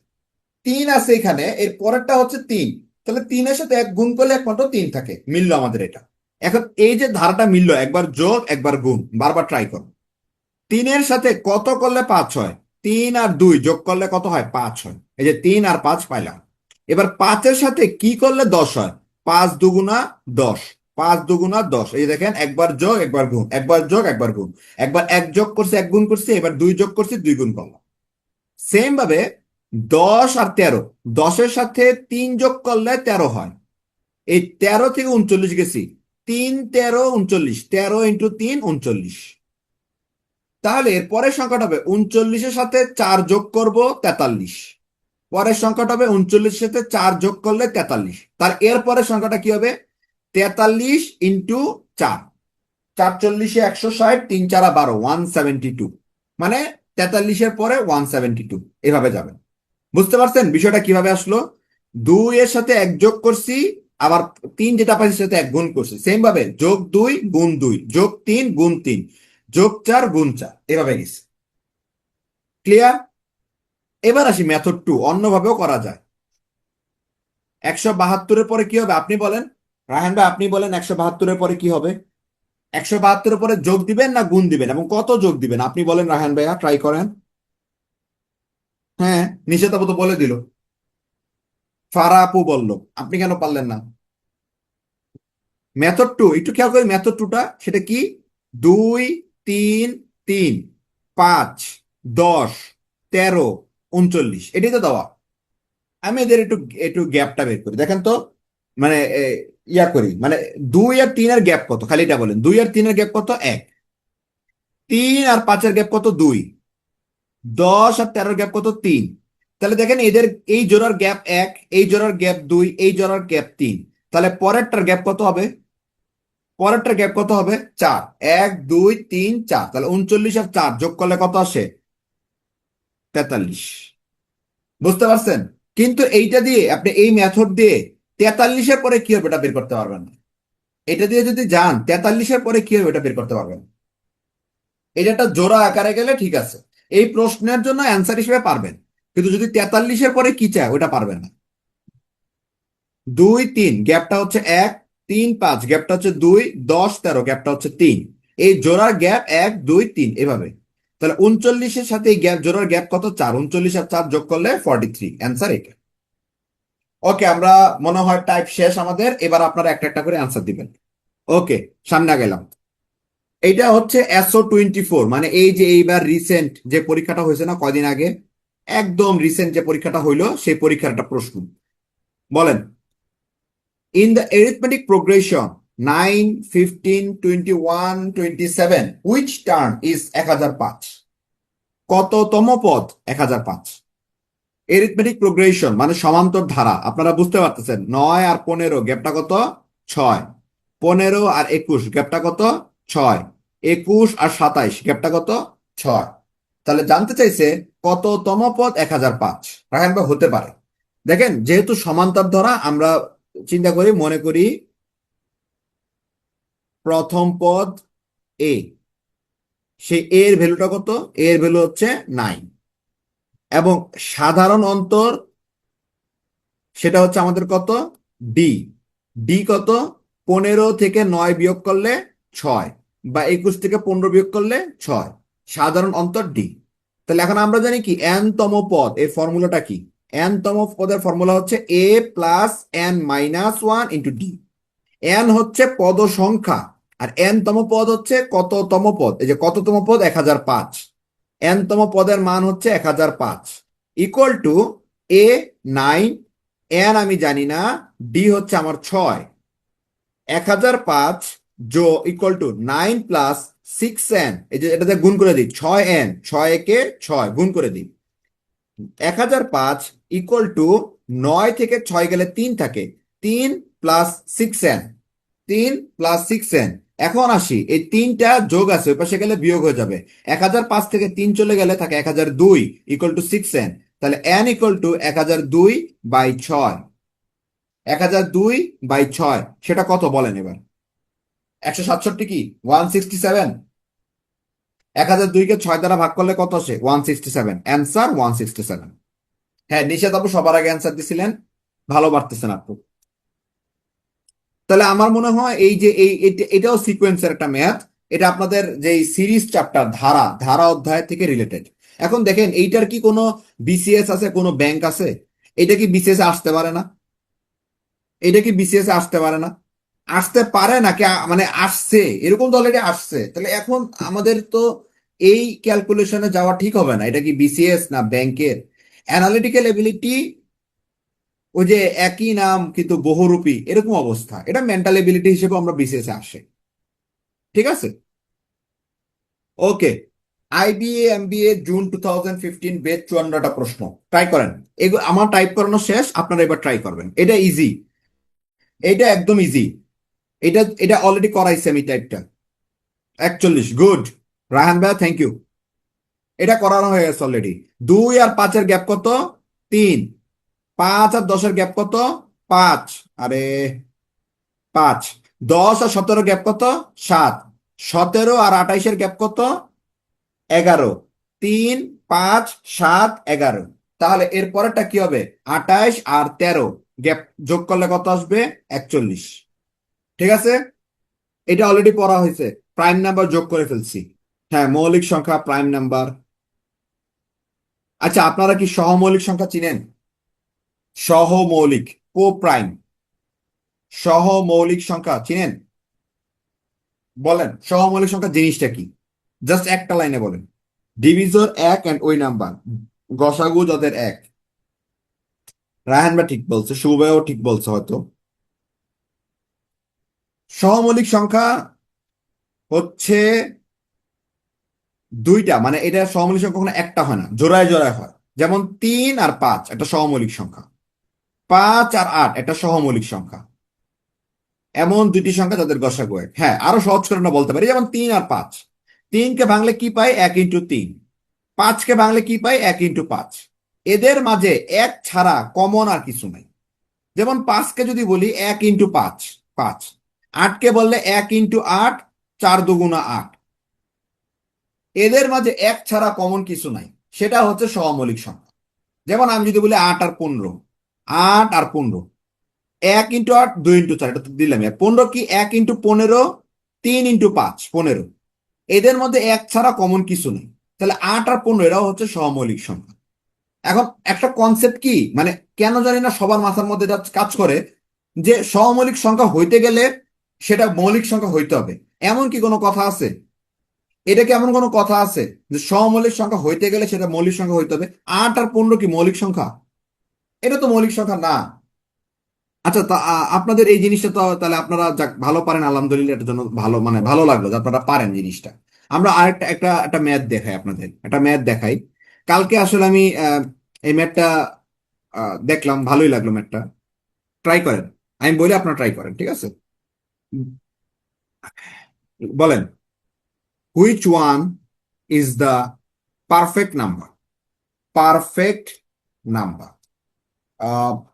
Speaker 1: 3 আছে এখানে, এর পরেরটা হচ্ছে 3, তাহলে 3-এর সাথে 1 গুণ করলে একমাত্র 3 থাকে, মিললো আমাদের এটা। এখন এই যে ধারাটা মিললো, একবার যোগ একবার গুণ, বারবার ট্রাই করো। 3-এর সাথে কত করলে 5 হয়? 3 আর 2 যোগ করলে কত হয়? 5 হয়। এই যে 3 আর 5 পাইলাম। এবার 5-এর সাথে কি করলে 10 হয়? 5 দুগুণা 10, 5 দুগুণা 10। এই যে দেখেন, একবার যোগ একবার গুণ, একবার যোগ একবার গুণ, একবার 1 যোগ করছি 1 গুণ করছি, এবার 2 যোগ করছি 2 গুণ করলাম। সেম ভাবে 10 আর 13, 10-এর সাথে 3 যোগ করলে 13 হয়। এই 13 থেকে 39 গেছি, 3 13 39, 13 ইন্টু 3 39। তাহলে এর পরের সংখ্যাটা হবে 39-এর সাথে 4 যোগ করব 43। পরের সংখ্যাটা হবে 39-এর সাথে 4 যোগ করলে 43। তার এর পরের সংখ্যাটা কি হবে? 43 ইন্টু 4, 4 × 160, 3 4 12, 172। মানে 43-এর পরে 172, এভাবে যাবে। বুঝতে পারছেন বিষয়টা কিভাবে আসলো? 2-এর সাথে 1 যোগ করছি, আবার 3 যেটা পাইছি সাথে 1 গুণ করছি, সেম ভাবে যোগ 2 গুণ 2, যোগ 3 গুণ 3, যোগ 4 গুণ 4, এভাবে গেছে। ক্লিয়ার? এবার আসি মেথড 2, অন্যভাবেও করা যায়। 172-এর পরে কি হবে আপনি বলেন? রায়হান ভাই আপনি বলেন, 172-এর পরে কি হবে? 172-এর পরে যোগ দিবেন না গুণ দিবেন, এবং কত যোগ দিবেন আপনি বলেন রায়হান ভাইয়া, ট্রাই করেন। হ্যাঁ, নিষেধ আপু তো বলে দিল, ফারা আপু বললো, আপনি কেন পারলেন না? মেথড 2, একটু খেয়াল করি মেথড 2টা, সেটা কি? 2 3 3 5 10 13 39, এটাই তো দেওয়া। আমি এদের একটু একটু গ্যাপটা বের করি, দেখেন তো। মানে ইয়া করি, মানে 2 আর 3-এর গ্যাপ কত, খালি এটা বলেন। 2 আর 3-এর গ্যাপ কত? 1। 3 আর 5-এর গ্যাপ কত? 2। 10 আর 13-এর গ্যাপ কত? 3। তাহলে দেখেন এদের এই জোড়ার গ্যাপ 1, এই জোড়ার গ্যাপ 2, এই জোড়ার গ্যাপ 3। তাহলে পরেরটার গ্যাপ কত হবে? পরেরটার গ্যাপ কত হবে? 4। 1 2 3 4, তাহলে 39 আর 4 যোগ করলে কত আসে? 43। বুঝতে পারছেন? কিন্তু এইটা দিয়ে আপনি এই মেথড দিয়ে 43-এর পরে কি হবে এটা বের করতে পারবেন না। এটা দিয়ে যদি যান 43-এর পরে কি হবে এটা বের করতে পারবেন না। এটা একটা জোড়া আকারে গেলে ঠিক আছে, এই প্রশ্নের জন্য অ্যান্সার হিসেবে পারবেন, কিন্তু যদি 43-এর পরে কি চায় ওটা পারবেন না। 2 3 গ্যাপটা হচ্ছে 1, 3 5 গ্যাপটা হচ্ছে 2, 10 13 গ্যাপটা হচ্ছে 3। এই জোড়ার গ্যাপ 1 2 3, এভাবে। তাহলে 39-এর সাথে এই গ্যাপ জোড়ার গ্যাপ কত? 4। 39 আর 4 যোগ করলে 43, অ্যান্সার এটা। ওকে, আমরা মনে হয় টাইপ শেষ আমাদের, এবার আপনারা একটা একটা করে অ্যান্সার দিবেন। ওকে, সামনে গেলাম। এইটা হচ্ছে SO24, মানে এই যে এইবার রিসেন্ট যে পরীক্ষাটা হয়েছে না কয়দিন আগে, একদম রিসেন্ট যে পরীক্ষাটা হইলো সেই পরীক্ষার একটা প্রশ্ন। বলেন, in the arithmetic progression 9, 15, 21, 27, which term is 1005? কততম পদ 1005? এরিথমেটিক প্রোগ্রেশন মানে সমান্তর ধারা, আপনারা বুঝতে পারতেছেন 9 আর 15 গ্যাপটা কত? 6। 15 আর 21 গ্যাপটা কত? 6। 21 আর 27 গ্যাপটা কত? 6। তাহলে জানতে চাইছে কততম পদ 1005? রাখেন বা হতে পারে। দেখেন যেহেতু সমান্তর ধারা, আমরা চিন্তা করি, মনে করি প্রথম পদ এ, সেই এর ভ্যালুটা কত? এর ভ্যালু হচ্ছে 9, এবং সাধারণ অন্তর সেটা হচ্ছে আমাদের কত? ডি। ডি কত? 15 থেকে 9 বিয়োগ করলে 6, বা 21 থেকে 15 বিয়োগ করলে 6, সাধারণ অন্তর ডি। তাহলে এখন আমরা জানি কি এন তম পদ, এর ফর্মুলাটা কি? এন তম পদের ফর্মুলা হচ্ছে a plus n minus 1 into d. N হচ্ছে পদ সংখ্যা, আর এন তম পদ হচ্ছে কততম পদ। এই যে কততম পদ 1005, এন তম পদের মান হচ্ছে 1005, ইকুয়াল টু এ 9, এন আমি জানি না, ডি হচ্ছে আমার 6। 1005 জো ইকুয়াল টু 9 প্লাস 6n, এই যে এটাতে গুণ করে দিই, 6n, 6 একে 6 গুণ করে দিই। 1005 ইকুয়াল টু 9 থেকে 6 গেলে 3 থাকে, 3 প্লাস 6n, 3 প্লাস 6n। এখন আসি, এই 3টা যোগ আছে, ওই পাশে গেলে বিয়োগ হয়ে যাবে। 1005 থেকে 3 চলে গেলে থাকে 1002 ইকুয়াল টু 6n। তাহলে n equal to 1002 by 6। 1002 by 6 সেটা কত বলেন এবার? 167 কি 167? 1002 কে 6 দ্বারা ভাগ করলে কত আসে? 167। অ্যান্সার 167। হ্যাঁ, নিশাত আপু সবার আগে অ্যান্সার দিছিলেন, ভালো পারতেছেন আপু। তাহলে আমার মনে হয় এই যে এটাও সিকোয়েন্সের একটা ম্যাথ। এটা আপনাদের যে সিরিজ চ্যাপ্টার ধারা ধারা অধ্যায় থেকে রিলেটেড। এখন দেখেন এইটার কি কোনো বিসিএস আছে, কোনো ব্যাংক আছে? এটা কি বিসিএস আসতে পারে না? এটা কি বিসিএস আসতে পারে না? আসতে পারে না কি মানে আসছে, এরকম তো অলরেডি আসছে। তাহলে এখন আমাদের তো এই ক্যালকুলেশনে যাওয়া ঠিক হবে না। এটা কি বিসিএস না ব্যাংকের? অ্যানালিটিক্যাল এবিলিটি ওই যে একই নাম কিন্তু বহুরূপী, এরকম অবস্থা। এটা মেন্টাল এবিলিটি হিসেবে আমরা বিসিএস এ আসে। ঠিক আছে, ওকে। আইবিএ এমবিএ জুন 2015 বেচ 54টা প্রশ্ন। ট্রাই করেন, এগুলো আমার টাইপ করানো শেষ, আপনারা এবার ট্রাই করবেন। এটা ইজি, এটা একদম ইজি। এটা এটা অলরেডি করাইছে আমি টাইপটা। 41, গুড। রাহান ভাই থ্যাংক ইউ। এটা করানো হয়ে গেছে অলরেডি। 2 আর 5-এর গ্যাপ কত? 3। 5 আর 10-এর গ্যাপ কত? 5। আরে 5। 10 আর 17-এর গ্যাপ কত? 7। 17 আর 28-এর গ্যাপ কত? 11। 3, 5, 7, 11। তাহলে এর পরেরটা কি হবে? 28 আর 13 গ্যাপ যোগ করলে কত আসবে? 41। ঠিক আছে, এটা অলরেডি পড়া হয়েছে, প্রাইম নাম্বার যোগ করে ফেলছি। হ্যাঁ, মৌলিক সংখ্যা, প্রাইম নাম্বার। আচ্ছা, আপনারা কি সহমৌলিক সংখ্যা চিনেন? সহমৌলিক, কো প্রাইম, সহমৌলিক সংখ্যা চিনেন? বলেন সহমৌলিক সংখ্যা জিনিসটা কি, জাস্ট একটা লাইনে বলেন। ডিভিজর এক এন্ড ওই নাম্বার, গসাগু যাদের এক। রায়হান ভাই ঠিক বলছে, শুভও ঠিক বলছে হয়তো। সহমৌলিক সংখ্যা হচ্ছে দুইটা, মানে এটা সহমৌলিক সংখ্যা কখনো একটা হয় না, জোড়ায় জোড়ায় হয়। যেমন 3 আর 5 একটা সহমৌলিক সংখ্যা, 5 আর 8 একটা সহমৌলিক সংখ্যা। এমন দুইটি সংখ্যা যাদের গসাগু এক। হ্যাঁ, আরো সহজ করে আমরা বলতে পারি, যেমন 3 আর 5। 3-কে ভাঙলে কি পাই? 1 × 3। 5-কে ভাঙলে কি পাই? 1 × 5। এদের মাঝে এক ছাড়া কমন আর কিছু নাই। যেমন 5-কে যদি বলি 1 × 5, 5। 8-কে বললে 1 × 8, 4×2 = 8। এদের মাঝে এক ছাড়া কমন কিছু নাই, সেটা হচ্ছে সহমৌলিক সংখ্যা। যেমন আমি যদি বলি 8 আর 15, 8 আর 15, 1 × 8, 2 × 4, এটা তো দিলাম। 15 কি? 1 × 15, 3 × 5, 15। এদের মধ্যে এক ছাড়া কমন কিছু নেই। তাহলে 8 আর 15 এরাও হচ্ছে সহমৌলিক সংখ্যা। এখন একটা কনসেপ্ট কি, মানে কেন জানি না সবার মাথার মধ্যে এটা কাজ করে, যে সহমৌলিক সংখ্যা হইতে গেলে সেটা মৌলিক সংখ্যা হইতে হবে, এমন কি কোনো কথা আছে? এটা কি এমন কোনো কথা আছে যে সহমৌলিক সংখ্যা হইতে গেলে সেটা মৌলিক সংখ্যা হইতে হবে? 8 আর 15 কি মৌলিক সংখ্যা? এটা তো মৌলিক সংখ্যা না। আচ্ছা, তা আপনাদের এই জিনিসটা তো তাহলে আপনারা যাক ভালো পারেন, আলহামদুলিল্লাহ, এটার জন্য ভালো, মানে ভালো লাগলো যে আপনারা পারেন জিনিসটা। আমরা আরেকটা একটা একটা ম্যাথ দেখাই, আপনাদের একটা ম্যাথ দেখাই। কালকে আসলে আমি এই ম্যাথটা দেখলাম, ভালোই লাগলো ম্যাথটা। ট্রাই করেন, আমি বলি আপনারা ট্রাই করেন, ঠিক আছে? উম, বলেন, which one is the perfect number? Perfect number.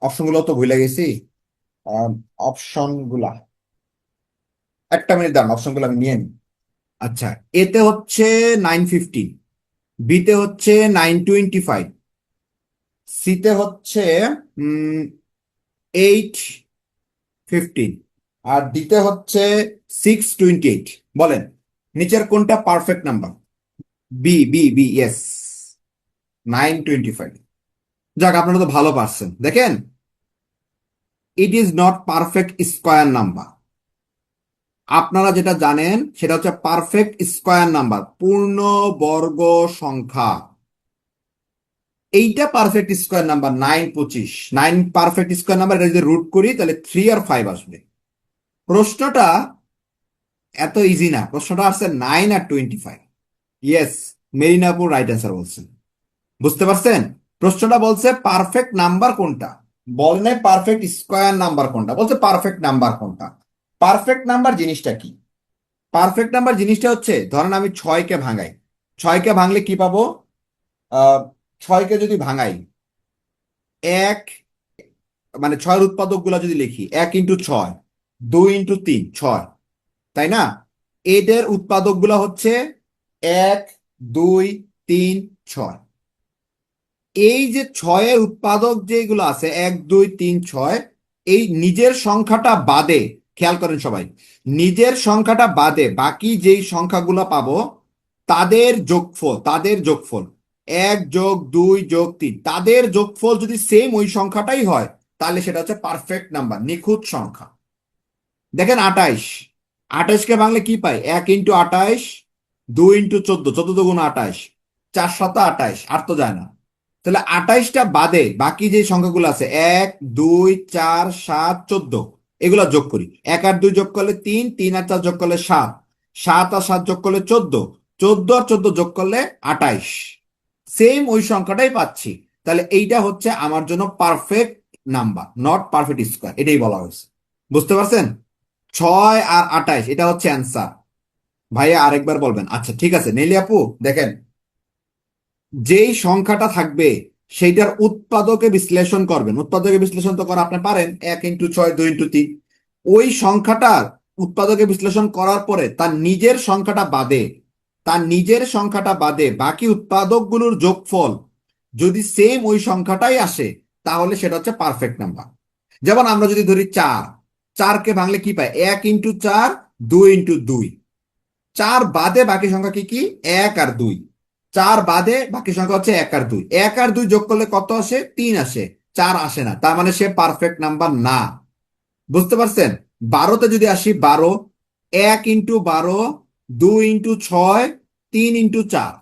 Speaker 1: অপশনগুলো তো ভুলে গেছি। অপশনগুলা, একটা মিনিট দাঁড়ান, অপশনগুলো আমি নিয়ে নিই। আচ্ছা, এতে হচ্ছে 915, বিতে হচ্ছে 925, সিতে হচ্ছে 815, আর ডিতে হচ্ছে 628। বলেন, নিচের কোনটা perfect number? B, B, B, yes, 925। যাক, আপনারা তো ভালো পারছেন। দেখেন, it is not perfect square number. আপনারা যেটা জানেন সেটা হচ্ছে পারফেক্ট স্কোয়ার নাম্বার, পূর্ণ বর্গ সংখ্যা। এইটা perfect square number 925। 9 perfect square number, এটা যদি রুট করি তাহলে 3 আর 5 আসবে। প্রশ্নটা এত ইজি না, প্রশ্নটা আসছে 9 আর 25। ইয়েস, মেরিনাপুর রাইট অ্যান্সার বলছেন। বুঝতে পারছেন? প্রশ্নটা বলছে পারফেক্ট নাম্বার কোনটা, বলে নাই পারফেক্ট স্কোয়ার নাম্বার কোনটা, বলছে পারফেক্ট নাম্বার কোনটা। পারফেক্ট নাম্বার জিনিসটা কি? পারফেক্ট নাম্বার জিনিসটা হচ্ছে, ধরেন আমি 6কে ভাঙাই। 6কে ভাঙলে কি পাবো? আহ 6কে যদি ভাঙাই, এক, মানে 6-এর উৎপাদক গুলা যদি লিখি, 1 × 6, 2 × 3, 6, তাই না? এদের উৎপাদক গুলা হচ্ছে 1, 2, 3, 6। এই যে 6-এর উৎপাদক যেগুলো আছে, 1, 2, 3, 6, এই নিজের সংখ্যাটা বাদে, খেয়াল করেন সবাই, নিজের সংখ্যাটা বাদে বাকি যেই সংখ্যাগুলো পাবো তাদের যোগফল 1 + 2 + 3, তাদের যোগফল যদি সেম ওই সংখ্যাটাই হয়, তাহলে সেটা হচ্ছে পারফেক্ট নাম্বার, নিখুঁত সংখ্যা। দেখেন, 28, 28কে ভাঙলে কি পাই? 1 × 28, 2 × 14, 14 × 2 = 28, 4 × 7 = 28, আর তো যায় না। তাহলে 28টা বাদে বাকি যে সংখ্যাগুলো আছে, 1, 2, 4, 7, 14, এগুলো যোগ করি। 1 আর 2 যোগ করলে 3, 3 আর 4 যোগ করলে 7, 7 আর 7 যোগ করলে 14, 14 আর 14 যোগ করলে 28, সেম ওই সংখ্যাটাই পাচ্ছি। তাহলে এইটা হচ্ছে আমার জন্য perfect number, not perfect square, এটাই বলা হয়েছে। বুঝতে পারছেন? 6 আর 28, এটা হচ্ছে অ্যান্সার। ভাইয়া আরেকবার বলবেন? আচ্ছা, ঠিক আছে। নেলি আপু, দেখেন, যেই সংখ্যাটা থাকবে সেইটার উৎপাদকে বিশ্লেষণ করবেন। উৎপাদকে বিশ্লেষণ তো করা আপনি পারেন, 1 × 6, 2 × 3। ওই সংখ্যাটার উৎপাদকে বিশ্লেষণ করার পরে তার নিজের সংখ্যাটা বাদে বাকি উৎপাদকগুলোর যোগফল যদি সেম ওই সংখ্যাটাই আসে, তাহলে সেটা হচ্ছে পারফেক্ট নাম্বার। যেমন আমরা যদি ধরি 4, 4কে ভাঙলে কি পাই? 1 × 4, 2 × 2। 4 বাদে বাকি সংখ্যা কি কি? 1 আর 2। 4 বাদে বাকি সংখ্যা হচ্ছে 1 আর 2। 1 আর 2 যোগ করলে কত আসে? 3 আসে, 4 আসে না। তার মানে সে পারফেক্ট নাম্বার না। বুঝতে পারছেন? 12তে যদি আসি, 12, 1 × 12, 2 × 6, 3 × 4।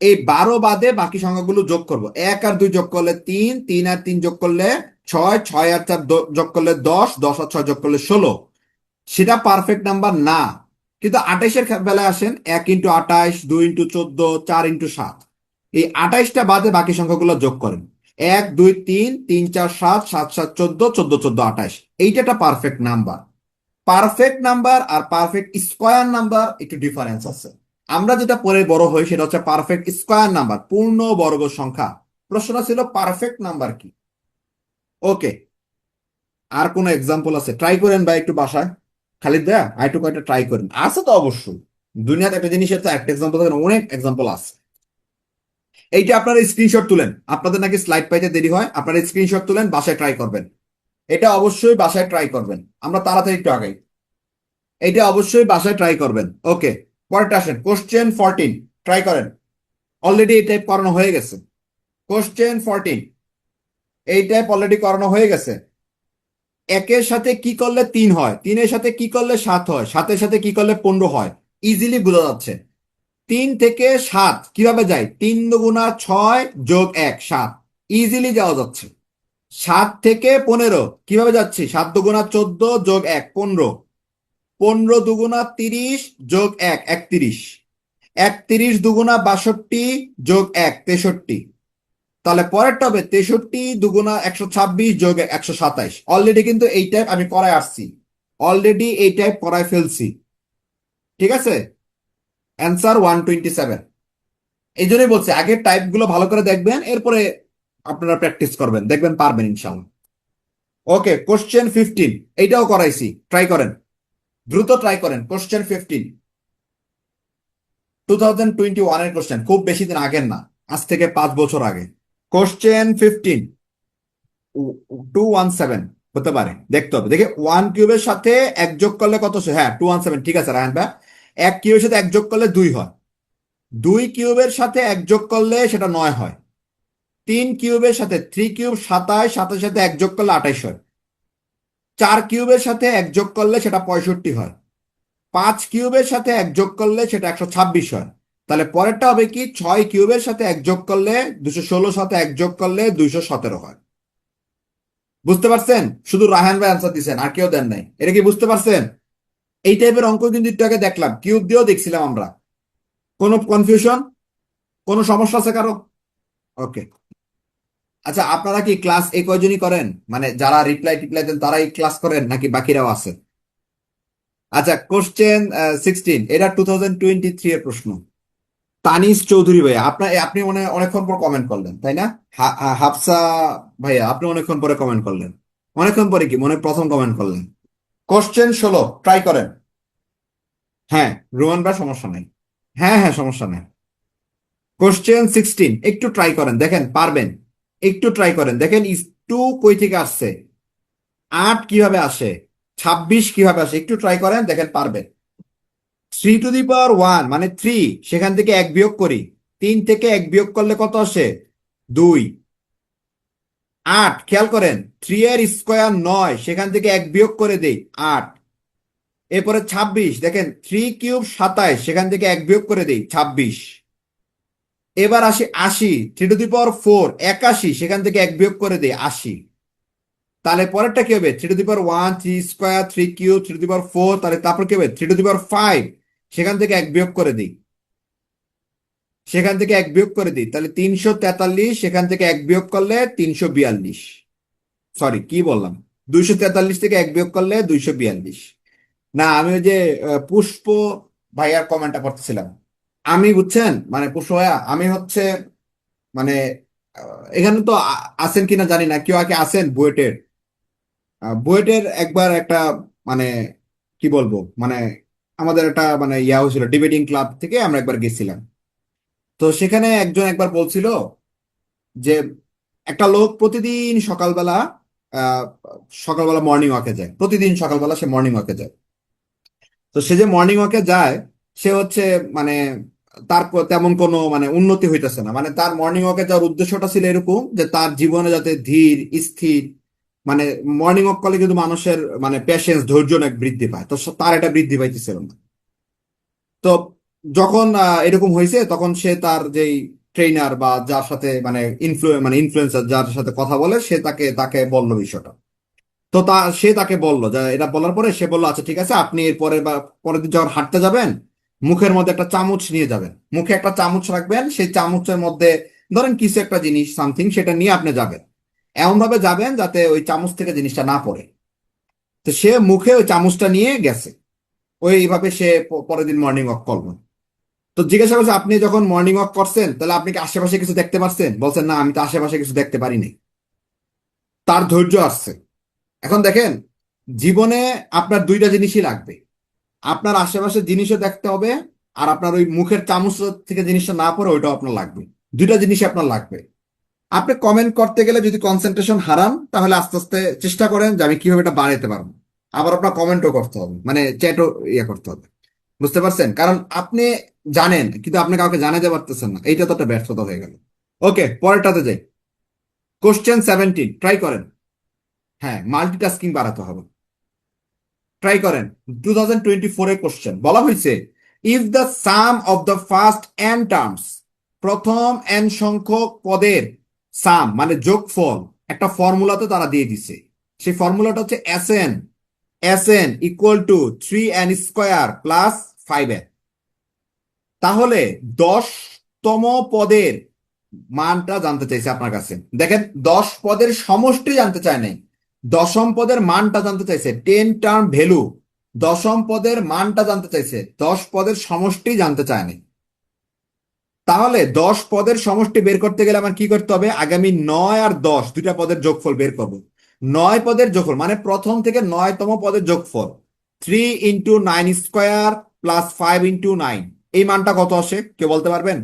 Speaker 1: এই 12 বাদে বাকি সংখ্যাগুলো যোগ করব। 1 আর 2 যোগ করলে 3, 3 আর 3 যোগ করলে 6, 6 আর 4 যোগ করলে 10, 10 আর 6 যোগ করলে 16। সেটা পারফেক্ট নাম্বার না। কিন্তু 28-এর বেলায় আসেন, 1 × 28, 2 × 14, 4 × 7। এই 28টা বাদে বাকি সংখ্যাগুলো যোগ করেন। 1, 2, 3, 3, 4, 7, 7, 7, 14, 14, 14, 28। এইটা একটা পারফেক্ট নাম্বার। পারফেক্ট নাম্বার আর পারফেক্ট স্কোয়ার নাম্বার একটু ডিফারেন্স আছে। আমরা যেটা পরে বড় হই সেটা হচ্ছে পারফেক্ট স্কোয়ার নাম্বার, পূর্ণ বর্গ সংখ্যা। প্রশ্নটা ছিল পারফেক্ট নাম্বার কি। ওকে, আর কোনো এক্সাম্পল আছে? ট্রাই করেন ভাই একটু বাসায়, খালিদ ভাইয়া, আর একটু কয়েকটা ট্রাই করেন। আছে তো অবশ্যই, দুনিয়াতে একটা জিনিসের তো একটা এক্সাম্পল থাকে না, অনেক এক্সাম্পল আছে। এইটা আপনারা স্ক্রিনশট তুলেন, আপনাদের নাকি স্লাইড পাইতে দেরি হয়, আপনারা স্ক্রিনশট তুলেন, বাসায় ট্রাই করবেন। এটা অবশ্যই বাসায় ট্রাই করবেন, আমরা তাড়াতাড়ি একটু আগাই। এইটা অবশ্যই বাসায় ট্রাই করবেন। ওকে, পরেরটা আসেন, কোশ্চেন 14, ট্রাই করেন। অলরেডি এই টাইপ করানো হয়ে গেছে। কোশ্চেন 14, এই টাইপ অলরেডি করানো হয়ে গেছে। 1-এর সাথে কি করলে 3 হয়, 3-এর সাথে কি করলে 7 হয়, 7-এর সাথে কি করলে 15 হয়, ইজিলি বোঝা যাচ্ছে। 3 থেকে 7 কিভাবে যায়? 3 × 6 + 1, 7, ইজিলি যাওয়া যাচ্ছে। 7 থেকে 15 কিভাবে যাচ্ছি? 7 দুগুণা 14 যোগ 1 15, 15 দুগুণা 30 যোগ 1 31, 31 দুগুণা 62 যোগ 1 63। তাহলে পরেরটা হবে 63 দুগুণা 126 যোগ 127। অলরেডি কিন্তু এই টাইপ আমি করায় আসছি, অলরেডি এই টাইপ করায় ফেলছি, ঠিক আছে? অ্যান্সার 127। এই জন্যই বলছি আগের টাইপ গুলো ভালো করে দেখবেন, এরপরে আপনারা প্র্যাকটিস করবেন, দেখবেন পারবেন ইনশাল্লাহ। ওকে, কোশ্চেন 15 এইটাও করাইছি, ট্রাই করেন, দ্রুত ট্রাই করেন। কোশ্চেন 15 2021 এর কোশ্চেন, খুব বেশি দিন আগের না, আজ থেকে 5 বছর আগে। কোশ্চেন 15 217 হতে পারে, দেখতে হবে। দেখে 1 কিউবের সাথে এক যোগ করলে কত হয়? হ্যাঁ 217, ঠিক আছে রায়হান ভাই। 1 কিউবের সাথে এক যোগ করলে 2 হয়, 2 কিউবের সাথে এক যোগ করলে সেটা 9 হয়, 3 কিউবের সাথে 3 কিউব 27, 27 সাথে এক যোগ করলে 28 হয়, 4 কিউবের সাথে এক যোগ করলে সেটা 65 হয়, 5 কিউবের সাথে এক যোগ করলে সেটা 126 হয়। তাহলে পরেরটা হবে কি? 6 কিউবের সাথে এক যোগ করলে 216, সাথে এক যোগ করলে 217 হয়। বুঝতে পারছেন? শুধু রায়হান ভাই আনসার দিচ্ছেন, আর কেউ দেন নাই। এটা কি বুঝতে পারছেন? এই টাইপের অঙ্ক কিন্তু একটু আগে দেখলাম, কিউব দিয়েও দেখছিলাম আমরা। কোনো কনফিউশন, কোনো সমস্যা আছে কারো? ওকে। আচ্ছা, আপনারা কি ক্লাস এই কয়জনই করেন? মানে যারা রিপ্লাই টিপ্লাই দেন তারাই ক্লাস করেন নাকি বাকিরাও আছে? আচ্ছা, কোশ্চেন 16 এটা 2023 এর প্রশ্ন। তানিশ চৌধুরী ভাইয়া, আপনি মনে হয় অনেকক্ষণ পর কমেন্ট করলেন, তাই না? হাফসা ভাইয়া, আপনি অনেকক্ষণ পরে কমেন্ট করলেন। অনেকক্ষণ পরে কি মনে হয় প্রথম কমেন্ট করলেন? কোশ্চেন 16 ট্রাই করেন। হ্যাঁ, রোমান ভাই সমস্যা নাই। হ্যাঁ হ্যাঁ, সমস্যা নাই। কোশ্চেন 16 একটু ট্রাই করেন, দেখেন পারবেন। একটু ট্রাই করেন, দেখেন টু কই থেকে আসছে, 8 কিভাবে আসে, 26 কিভাবে আসে, একটু ট্রাই করেন, দেখেন পারবেন। 3 টু দি পাওয়ার 1 মানে 3, সেখান থেকে এক বিয়োগ করি, 3 থেকে এক বিয়োগ করলে কত আসে? 2। 8, খেয়াল করেন, 3 এর স্কোয়ার 9, সেখান থেকে এক বিয়োগ করে দেই 8। এরপরে 26, দেখেন 3 কিউব 27, সেখান থেকে এক বিয়োগ করে দেই 26। এবার আসি 80, 3 টু দি পাওয়ার 4 81, সেখান থেকে এক বিয়োগ করে দেই 80। তাহলে পরেরটা কি হবে? 3 to the power 1 3 square 3 cube 3 to the power 4, তাহলে তারপর কি হবে? 3 টু দি পাওয়ার 5, সেখান থেকে এক বিয়োগ করে দিই, সেখান থেকে এক বিয়োগ করে দিই, তাহলে 343, সেখান থেকে এক বিয়োগ করলে 342। সরি, কি বললাম, 243 থেকে এক বিয়োগ করলে 242। না, আমি ওই যে পুষ্প ভাইয়ার কমেন্টটা পড়তেছিলাম। আমি বুঝছেন, মানে পুষ্প ভাইয়া, আমি হচ্ছে মানে এখানে তো আছেন কিনা জানি না, কেউ আগে আছেন বুয়েটের? বুয়েটের একবার একটা মানে কি বলবো, মানে আমাদের একটা মানে ইয়া হয়েছিল, ডিবেটিং ক্লাব থেকে আমরা একবার গেছিলাম। তো সেখানে একজন একবার বলছিল যে একটা লোক প্রতিদিন সকালবেলা আহ সকালবেলা মর্নিং ওয়াকে যায়, প্রতিদিন সকালবেলা সে মর্নিং ওয়াকে যায়। তো সে যে মর্নিং ওয়াকে যায়, সে হচ্ছে মানে তার তেমন কোনো মানে উন্নতি হইতেছে না, মানে তার মর্নিং ওয়াকে যাওয়ার উদ্দেশ্যটা ছিল এরকম যে তার জীবনে যাতে ধীর স্থির, মানে মর্নিং ওয়াক করলে কিন্তু মানুষের মানে পেশেন্স ধৈর্য অনেক বৃদ্ধি পায়, তো তার এটা বৃদ্ধি পাইতেছিল না। তো যখন এরকম হয়েছে, তখন সে তার যেই ট্রেনার বা যার সাথে মানে ইনফ্লুয়েন্সার যার সাথে কথা বলে, সে তাকে তাকে বললো বিষয়টা। তো সে তাকে বললো, যে এটা বলার পরে সে বললো আচ্ছা ঠিক আছে, আপনি এরপরে বা পরের দিন যখন হাঁটতে যাবেন, মুখের মধ্যে একটা চামচ নিয়ে যাবেন, মুখে একটা চামচ রাখবেন, সেই চামচের মধ্যে ধরেন কিছু একটা জিনিস সামথিং, সেটা নিয়ে আপনি যাবেন, এমন ভাবে যাবেন যাতে ওই চামচ থেকে জিনিসটা না পড়ে। তো সে মুখে ওই চামচটা নিয়ে গেছে, ওইভাবে সে পরের দিন মর্নিং ওয়াক করলো। তো জিজ্ঞাসা করছে, আপনি যখন মর্নিং ওয়াক করছেন তাহলে আপনি কি আশেপাশে কিছু দেখতে পারছেন? বলছেন না, আমি তো আশেপাশে কিছু দেখতে পারিনি। তার ধৈর্য আসছে। এখন দেখেন, জীবনে আপনার দুইটা জিনিসই লাগবে, আপনার আশেপাশের জিনিসও দেখতে হবে, আর আপনার ওই মুখের চামচ থেকে জিনিসটা না পড়ে ওইটাও আপনার লাগবে। দুইটা জিনিসই আপনার লাগবে। আপনি কমেন্ট করতে গেলে যদি কনসেন্ট্রেশন হারান, তাহলে আস্তে আস্তে চেষ্টা করেন যে আমি কিভাবে এটা বাড়াতে পারবো। আবার আপনার কমেন্টও করতে হবে, মানে চ্যাটও ইয়ে করতে হবে। বুঝতে পারছেন? কারণ আপনি জানেন কিন্তু আপনি কাউকে জানাতে পারতেছেন না, এইটা তো একটা ব্যর্থতা হয়ে গেল। ওকে, পরেরটাতে যাই। কোশ্চেন 17 ট্রাই করেন। হ্যাঁ, মাল্টিটাস্কিং বাড়াতে হবে, ট্রাই করেন। 2024 এর কোশ্চেন বলা হয়েছে, if the some of the first N terms, প্রথম এন সংখ্যক পদের সাম মানে যোগফল, একটা ফর্মুলাতে তারা দিয়ে দিছে। সেই ফর্মুলাটা হচ্ছে S N equal to 3n² plus 5n। তাহলে 10তম পদের মানটা জানতে চাইছে আপনার কাছে। দেখেন, 10 পদের সমষ্টি জানতে চায় নাই, দশম পদের মানটা জানতে চাইছে, 10 টার্ম ভ্যালু। দশম পদের মানটা জানতে চাইছে, 10 পদের সমষ্টি জানতে চায় নাই। তাহলে 10 পদের সমষ্টি বের করতে গেলে আমার কি করতে হবে? আগে আমি 9 আর 10 দুইটা পদের যোগফল বের করব। 9 পদের যোগফল মানে প্রথম থেকে 9তম পদের যোগফল, 3 × 9² প্লাস 5 × 9, এই মানটা কত আসে কেউ বলতে পারবেন?